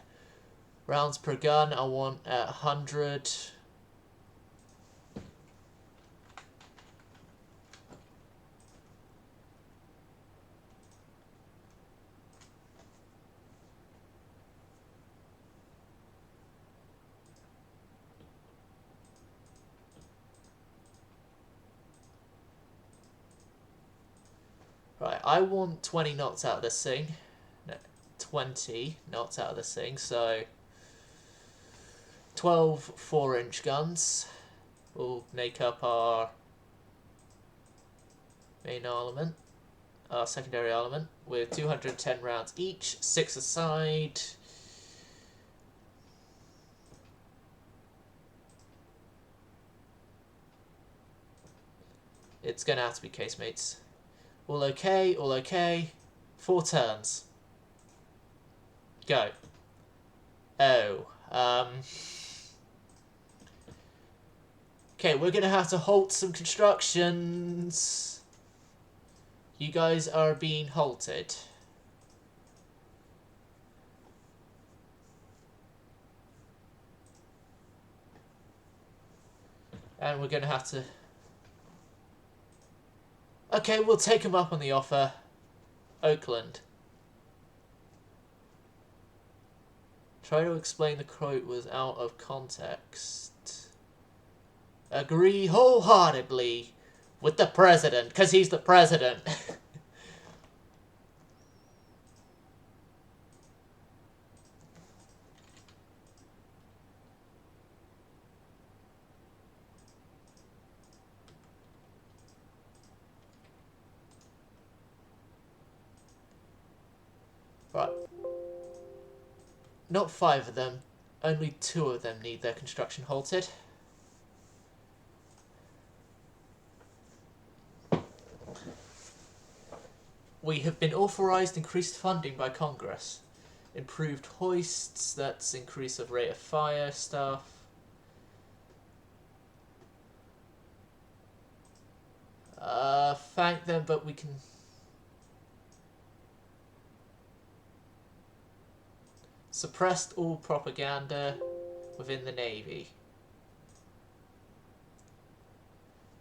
rounds per gun I want at 100. Right, I want 20 knots out of this thing. No, 20 knots out of this thing, so 12 4-inch guns will make up our main armament, our secondary armament, with 210 rounds each, 6 aside. It's going to have to be casemates. All okay, all okay. 4 turns. Go. Oh. Okay, we're going to have to halt some constructions. You guys are being halted. And we're going to have to... Okay, we'll take him up on the offer. Oakland. Try to explain the quote was out of context. Agree wholeheartedly with the president, because he's the president. Right. Not 5 of them. Only 2 of them need their construction halted. We have been authorised increased funding by Congress. Improved hoists, that's increase of rate of fire stuff. Thank them, but we can... Suppressed all propaganda within the Navy.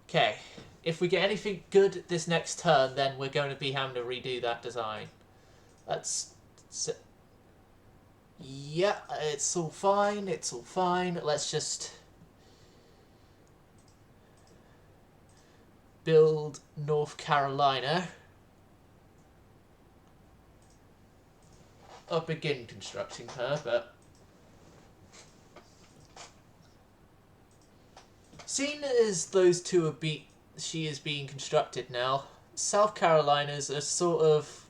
Okay, if we get anything good this next turn, then we're going to be having to redo that design. That's... Yeah, it's all fine, it's all fine. Let's just... build North Carolina. I'll begin constructing her, but... Seeing as those two are she is being constructed now, South Carolina's a sort of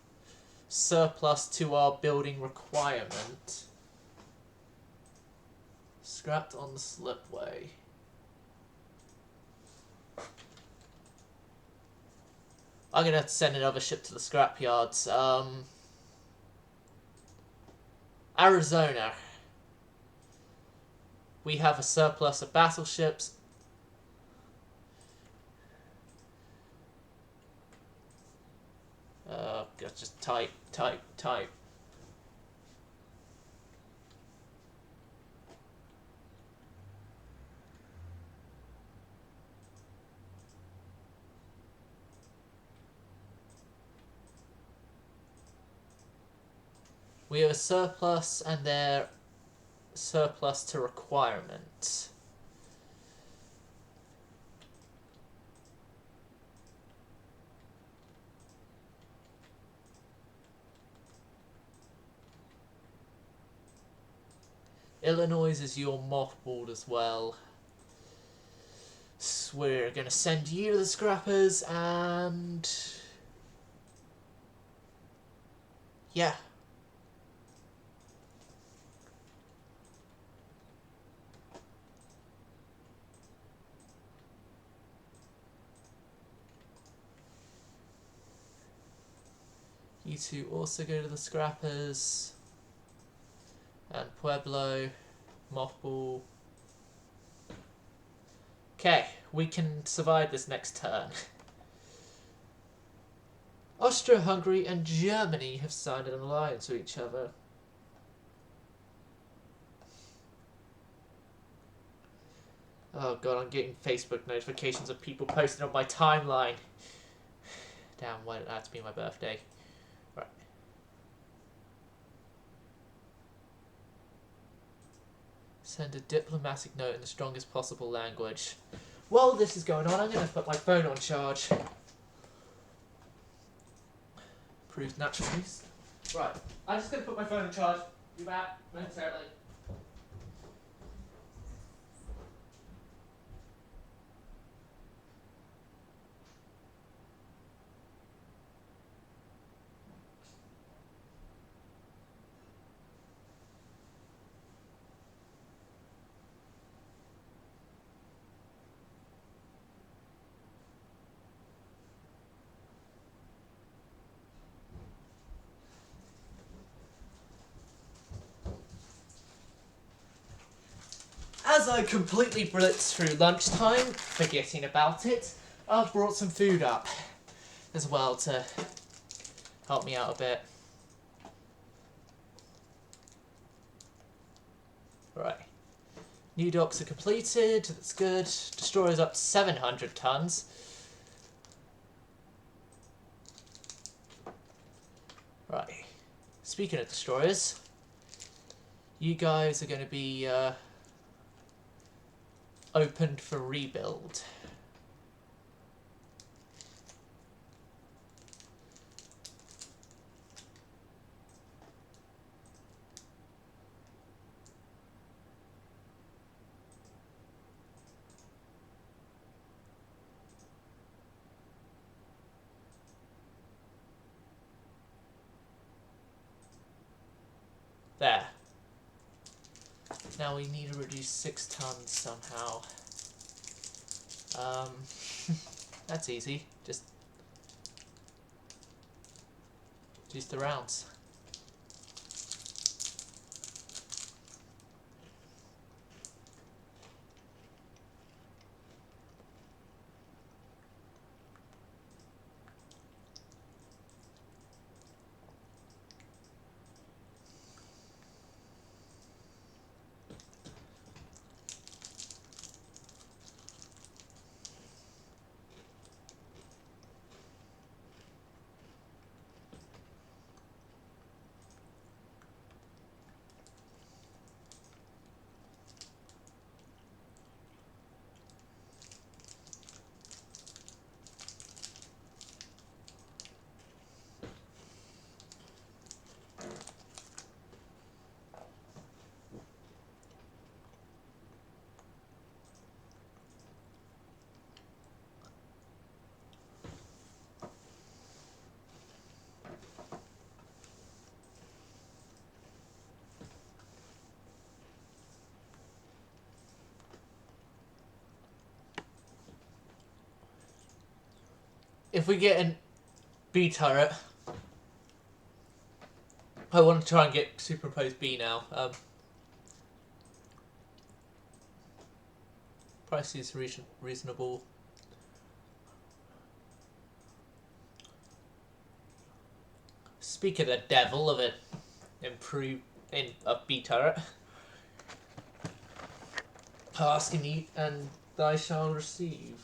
surplus to our building requirement. Scrapped on the slipway. I'm going to have to send another ship to the scrapyards. Arizona. We have a surplus of battleships. God, just type, type, type. We have a surplus and they're surplus to requirement. Illinois is your mothballed as well. So we're going to send you to the scrappers and... yeah. You two also go to the scrappers. And Pueblo, mothball. Okay, we can survive this next turn. Austria-Hungary and Germany have signed an alliance with each other. Oh god, I'm getting Facebook notifications of people posting on my timeline. Damn, why did that have to be my birthday? Right. Send a diplomatic note in the strongest possible language. While this is going on, I'm going to put my phone on charge. Proves natural use. Right, I'm just going to put my phone on charge. Be back momentarily. As I completely blitz through lunchtime, forgetting about it, I've brought some food up as well to help me out a bit. Right. New docks are completed, that's good. Destroyer's up to 700 tons. Right. Speaking of destroyers, you guys are going to be opened for rebuild. There. Now we need to reduce 6 tons somehow. That's easy. Just reduce the rounds. If we get an B turret, I want to try and get superimposed B now. Price is reasonable. Speak of the devil of it, improve in a B turret. Ask and eat, and thy shall receive.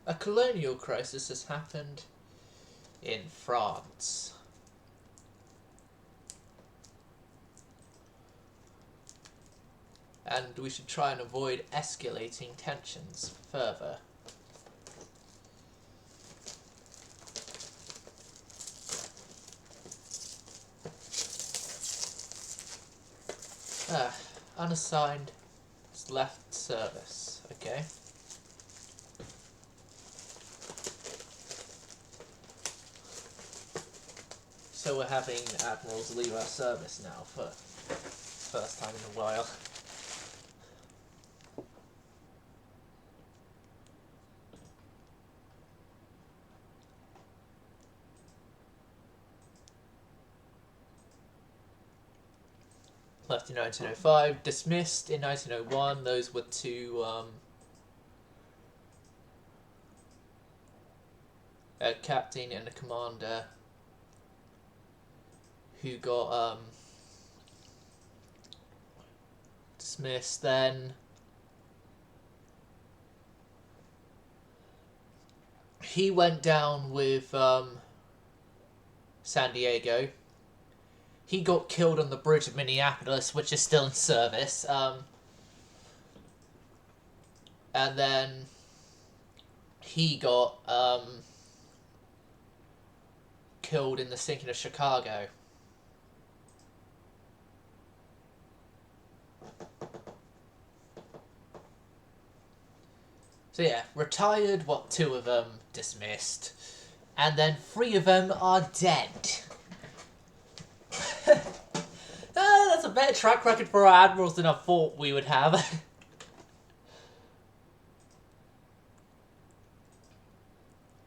A colonial crisis has happened in France. And we should try and avoid escalating tensions further. Unassigned left service. Okay. So we're having admirals leave our service now for first time in a while. Left in 1905, dismissed in 1901. Those were two a captain and a commander who got dismissed. Then he went down with San Diego. He got killed on the bridge of Minneapolis, which is still in service. And then he got killed in the sinking of Chicago. So yeah, retired, what, 2 of them dismissed. And then 3 of them are dead. That's a better track record for our admirals than I thought we would have.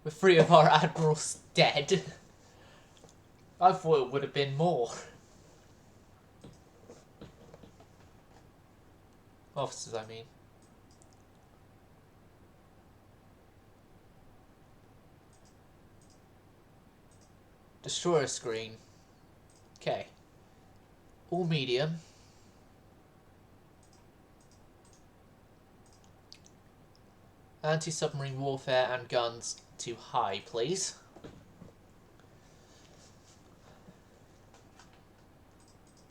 With 3 of our admirals dead. I thought it would have been more. Officers, I mean. Destroyer screen. Okay. All medium. Anti-submarine warfare and guns to high, please.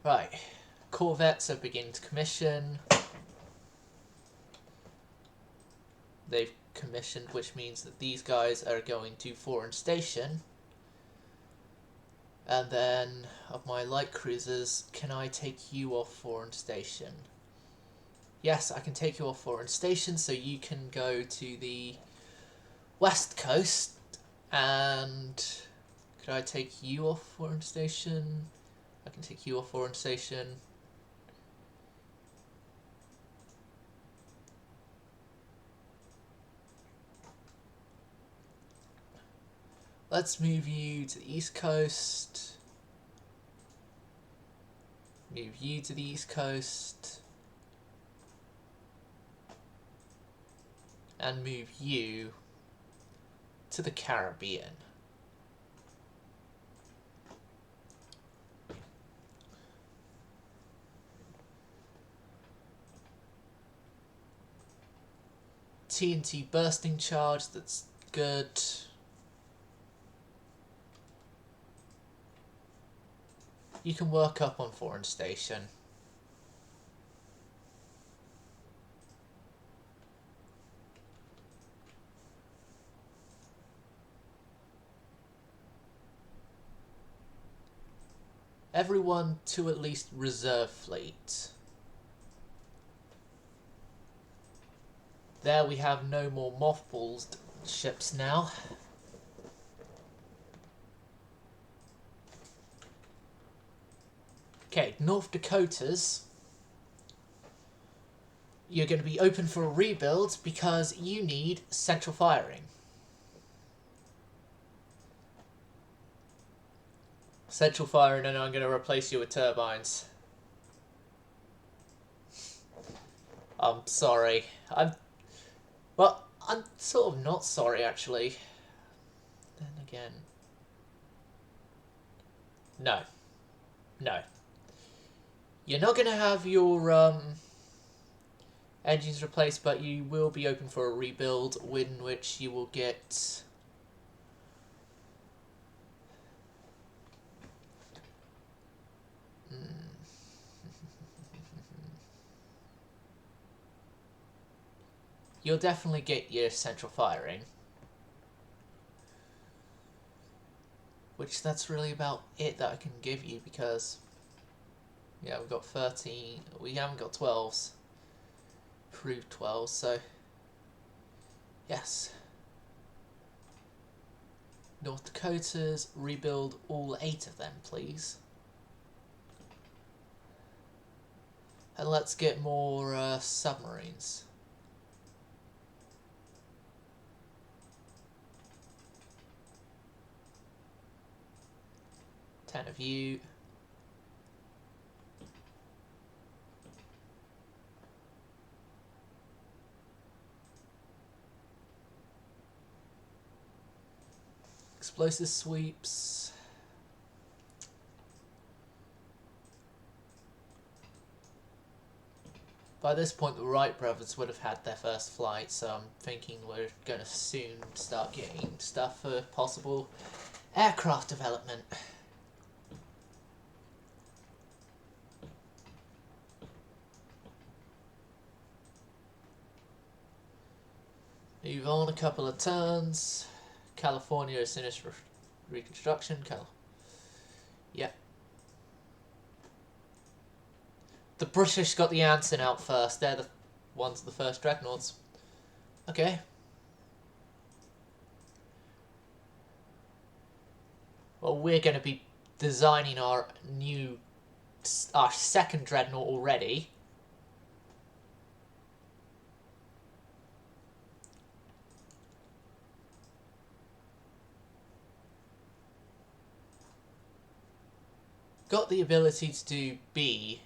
Right. Corvettes have begun to commission. They've commissioned, which means that these guys are going to foreign station. And then, of my light cruisers, can I take you off foreign station? Yes, I can take you off foreign station, so you can go to the west coast. And could I take you off foreign station? I can take you off foreign station. Let's move you to the east coast. Move you to the east coast. And move you to the Caribbean. TNT bursting charge, that's good. You can work up on foreign station. Everyone to at least reserve fleet. There we have no more mothballed ships now. Okay, North Dakotas. You're going to be open for a rebuild because you need central firing. Central firing, and I'm going to replace you with turbines. I'm sorry. Well, I'm sort of not sorry, actually. Then again... No. No. You're not going to have your engines replaced, but you will be open for a rebuild, in which you will get... You'll definitely get your central firing. Which that's really about it that I can give you, because... Yeah, we've got 13... We haven't got 12s. Proved 12s, so... Yes. North Dakotas, rebuild all 8 of them, please. And let's get more submarines. 10 of you. Explosive sweeps. By this point, the Wright brothers would have had their first flight, so I'm thinking we're going to soon start getting stuff for possible aircraft development. Move on a couple of turns. California is finished reconstruction. Yeah. The British got the Anson out first. They're the ones, the first dreadnoughts. Okay. Well, we're going to be designing our second dreadnought already. Got the ability to do B.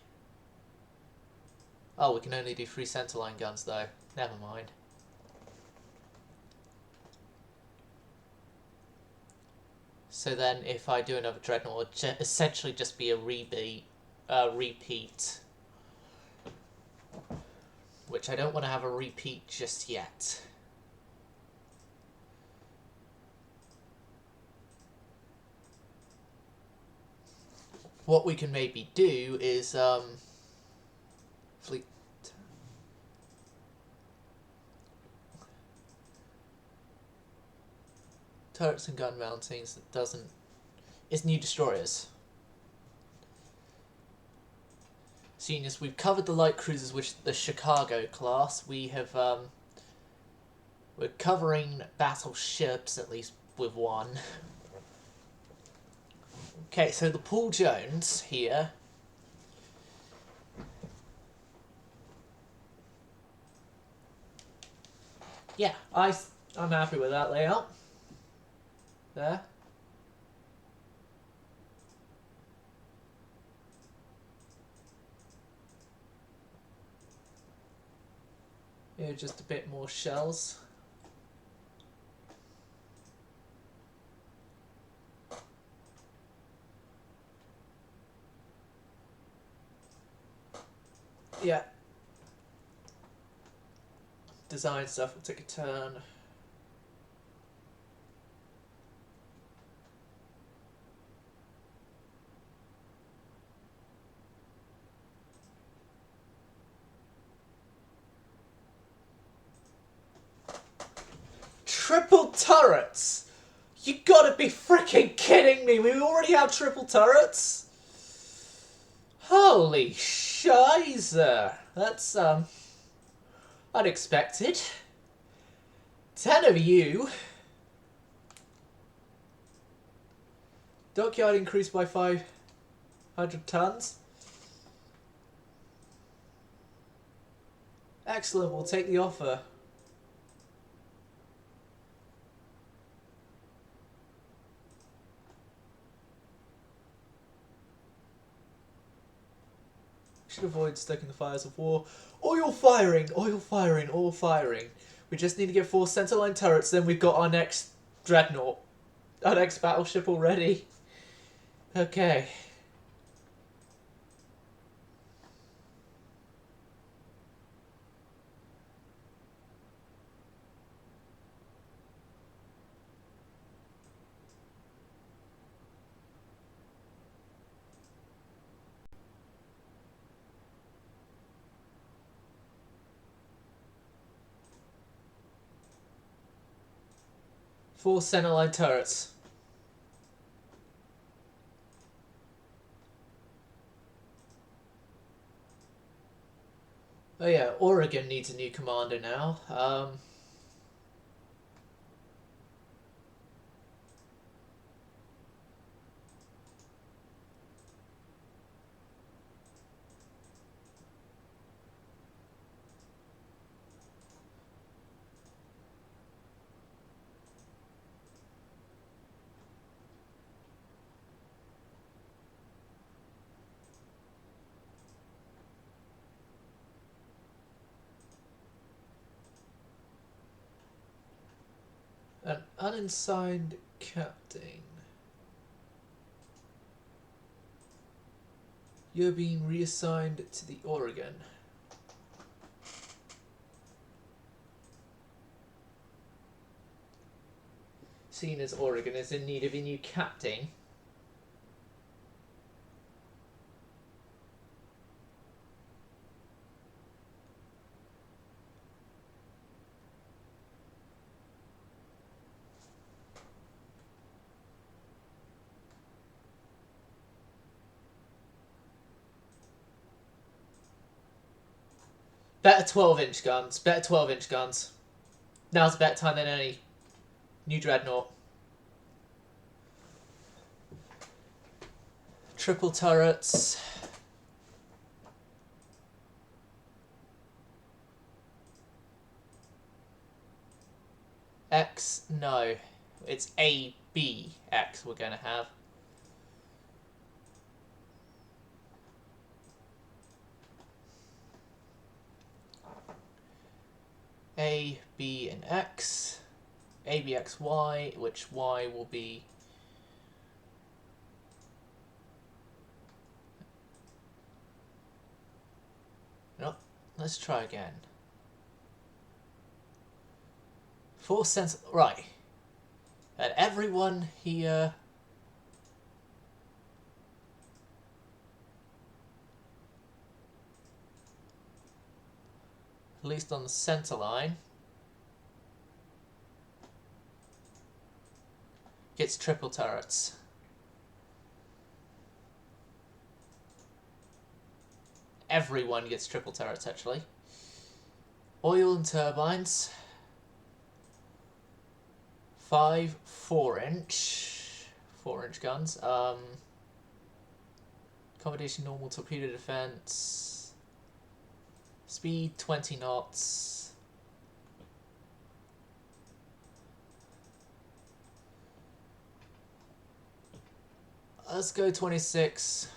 Oh, we can only do 3 centerline guns though. Never mind. So then, if I do another dreadnought, it'll essentially just be a repeat. Which I don't want to have a repeat just yet. What we can maybe do is fleet. Turrets and gun mountings that doesn't... It's new destroyers. Seeing as we've covered the light cruisers, which the Chicago class, we have we're covering battleships, at least with one. Okay, so the Paul Jones here. Yeah, I'm happy with that layout. There. Here, just a bit more shells. Yeah. Design stuff will take a turn. Triple turrets? You gotta be freaking kidding me! We already have triple turrets? Holy shizer! That's, unexpected. 10 of you. Dockyard increased by 500 tons. Excellent, we'll take the offer. Should avoid stoking the fires of war. Oil firing, oil firing, oil firing. We just need to get 4 centerline turrets, then we've got our next dreadnought. Our next battleship already. Okay. Four centerline turrets. Oh yeah, Oregon needs a new commander now. An unassigned captain. You're being reassigned to the Oregon. Seeing as Oregon is in need of a new captain. Better 12-inch guns. Better 12-inch guns. Now's a better time than any. New dreadnought. Triple turrets. X, no. It's A, B, X we're going to have. A, B, and X. A, B, X, Y, which Y will be... No, let's try again. 4 cents... Right. And everyone here... At least on the center line. Gets triple turrets. Everyone gets triple turrets, actually. Oil and turbines. 5 4-inch. 4-inch guns. Accommodation normal torpedo defense. Speed 20 knots. Let's go 26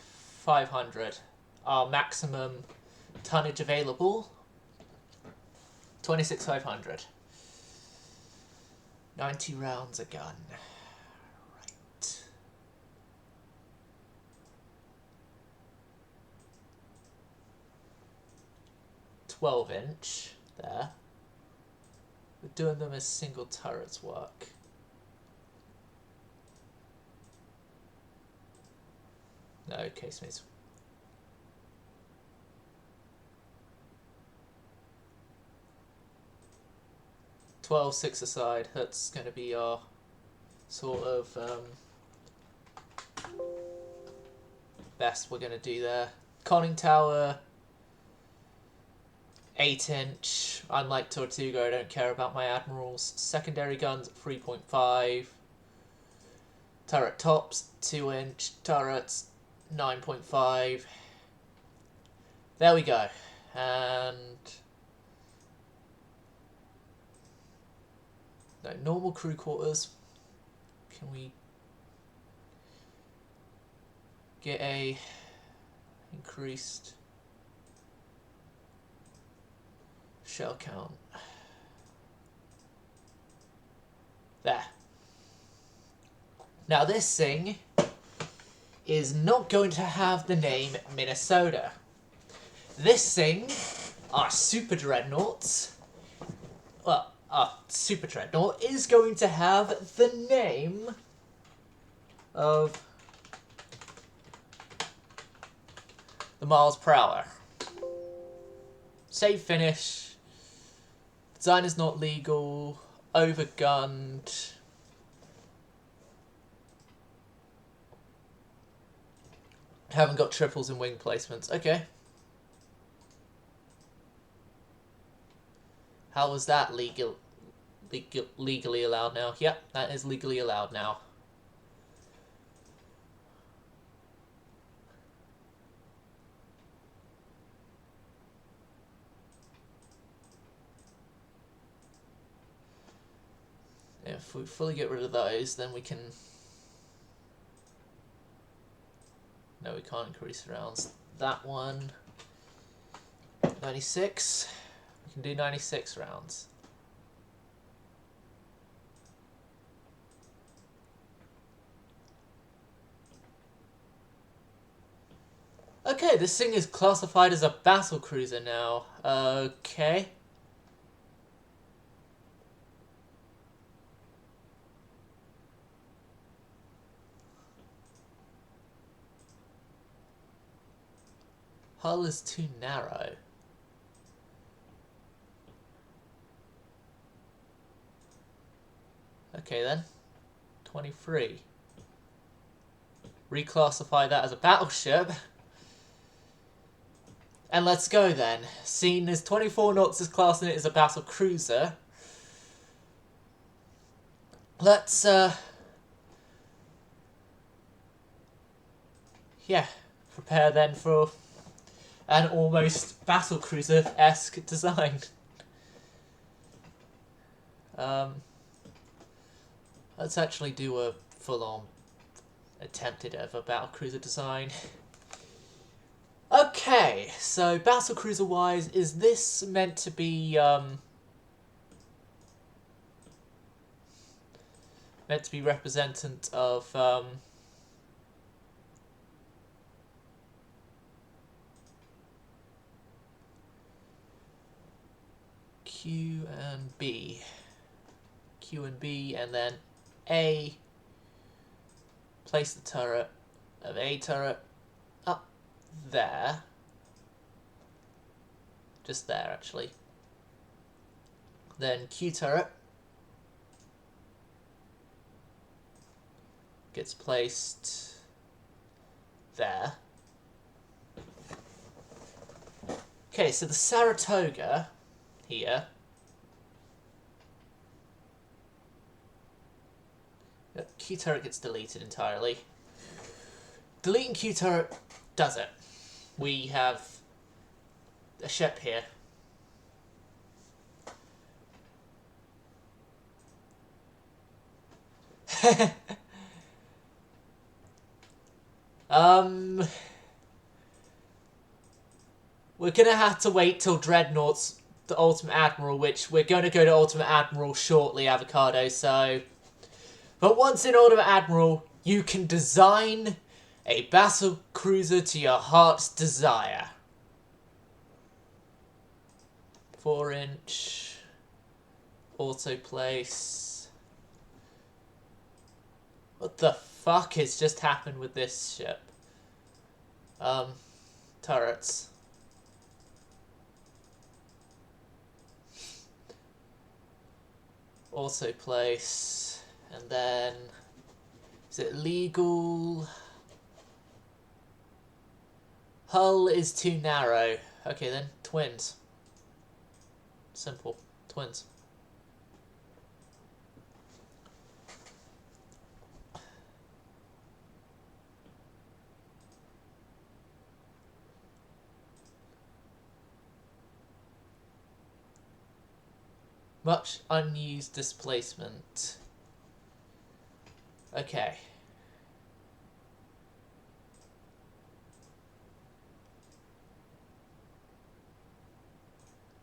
500. Our maximum tonnage available. 26 500. 90 rounds a gun. Right. "12-inch there. We're doing them as single turrets work. No, casemates. "12 6 aside. That's going to be our sort of best we're going to do there. Conning tower, 8-inch. Unlike Tortuga, I don't care about my admirals. Secondary guns at 3.5. Turret tops, 2-inch. Turrets, 9.5. There we go. And no, normal crew quarters. Can we get a increased shell count? Now this thing is not going to have the name Minnesota. This thing, our Super Dreadnoughts, well, our Super Dreadnought is going to have the name of the Miles per Hour. Save finish. Design is not legal. Overgunned. Haven't got triples in wing placements. Okay. How was that legally allowed now? Yep, that is legally allowed now. If we fully get rid of those, then we can... No, we can't increase rounds. That one... 96. We can do 96 rounds. Okay, this thing is classified as a battle cruiser now. Okay. Hull is too narrow. Okay then. 23. Reclassify that as a battleship. And let's go then. Seen as 24 knots is classing it as a battle cruiser. Let's, yeah, prepare then for an almost battle cruiser-esque design. Let's actually do a full-on attempted ever battle cruiser design. Okay, so battle cruiser wise, is this meant to be representative of Q and B, and then A, place the turret of A turret up there, just there actually, then Q turret gets placed there. Okay, so the Saratoga here, Q turret gets deleted entirely. Deleting Q turret does it. We have a ship here. We're gonna have to wait till Dreadnought's the Ultimate Admiral, which we're gonna go to Ultimate Admiral shortly, Avocado, so... But once in Ultimate Admiral, you can design a battle cruiser to your heart's desire. 4-inch auto place. What the fuck has just happened with this ship? Turrets. Auto place, and then is it legal? Hull is too narrow. Okay then, twins. Simple, twins. Much unused displacement. Okay.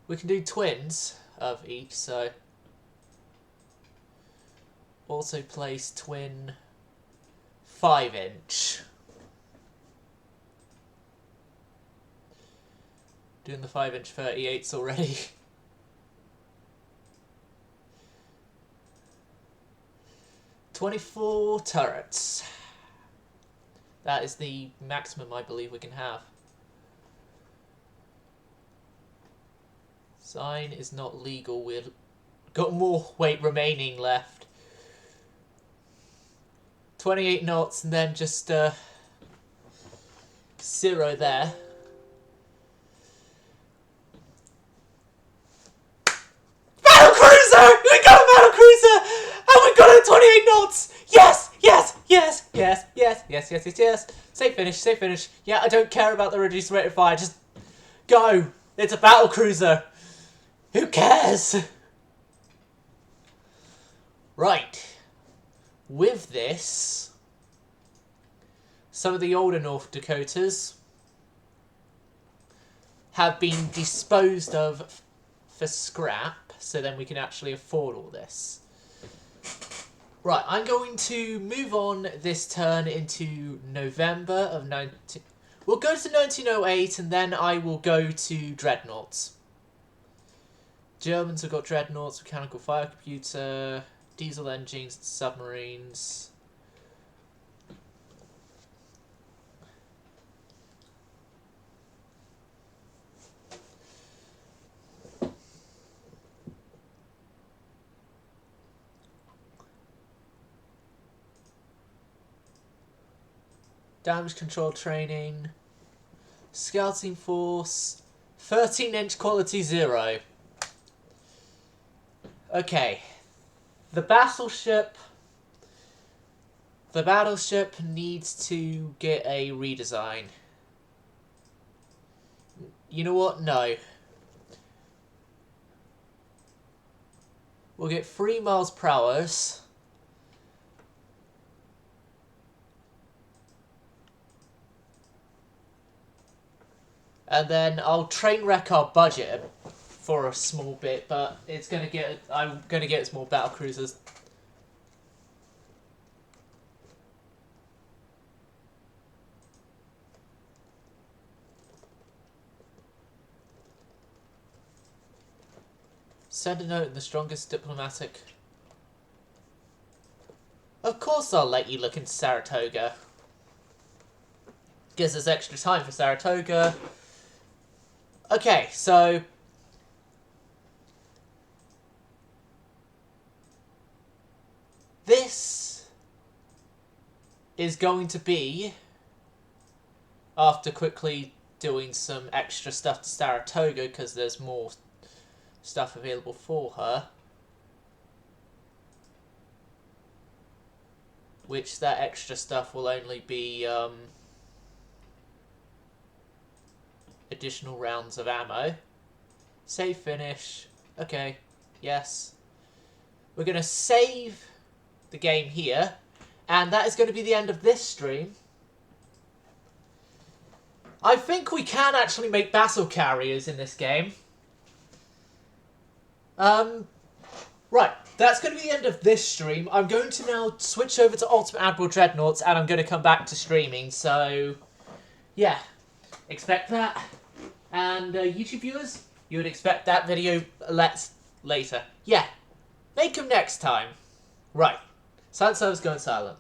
We can do twins of each, so... Also place twin 5-inch. Doing the 5-inch 38s already. "24 turrets. That is the maximum I believe we can have. Sign is not legal. We've got more weight remaining left. 28 knots and then just 0 there. Battle cruiser! We got a battle cruiser! And we got it at 28 knots! Yes! Yes! Yes! Yes! Yes! Yes! Yes! Yes! Yes! Safe finish! Safe finish! Yeah, I don't care about the reduced rate of fire. Just go! It's a battle cruiser! Who cares? Right. With this, some of the older North Dakotas have been disposed of for scrap, so then we can actually afford all this. Right, I'm going to move on this turn into November of 19... We'll go to 1908 and then I will go to Dreadnoughts. Germans have got Dreadnoughts, mechanical fire computer, diesel engines, submarines. Damage control training. Scouting force. 13-inch quality 0. Okay. The battleship needs to get a redesign. You know what? No. We'll get 3 miles per hour. And then I'll train wreck our budget for a small bit, but it's gonna get. I'm gonna get us more battle cruisers. Send a note in the strongest diplomatic. Of course, I'll let you look into Saratoga. Gives us extra time for Saratoga. Okay, so this is going to be, after quickly doing some extra stuff to Saratoga, because there's more stuff available for her, which that extra stuff will only be additional rounds of ammo. Save finish. Okay, yes. We're going to save the game here, and that is going to be the end of this stream. I think we can actually make battle carriers in this game. Right, that's going to be the end of this stream. I'm going to now switch over to Ultimate Admiral Dreadnoughts, and I'm going to come back to streaming, so yeah, expect that. And YouTube viewers, you would expect that video later. Yeah, make them next time. Right, Silent Server's going silent.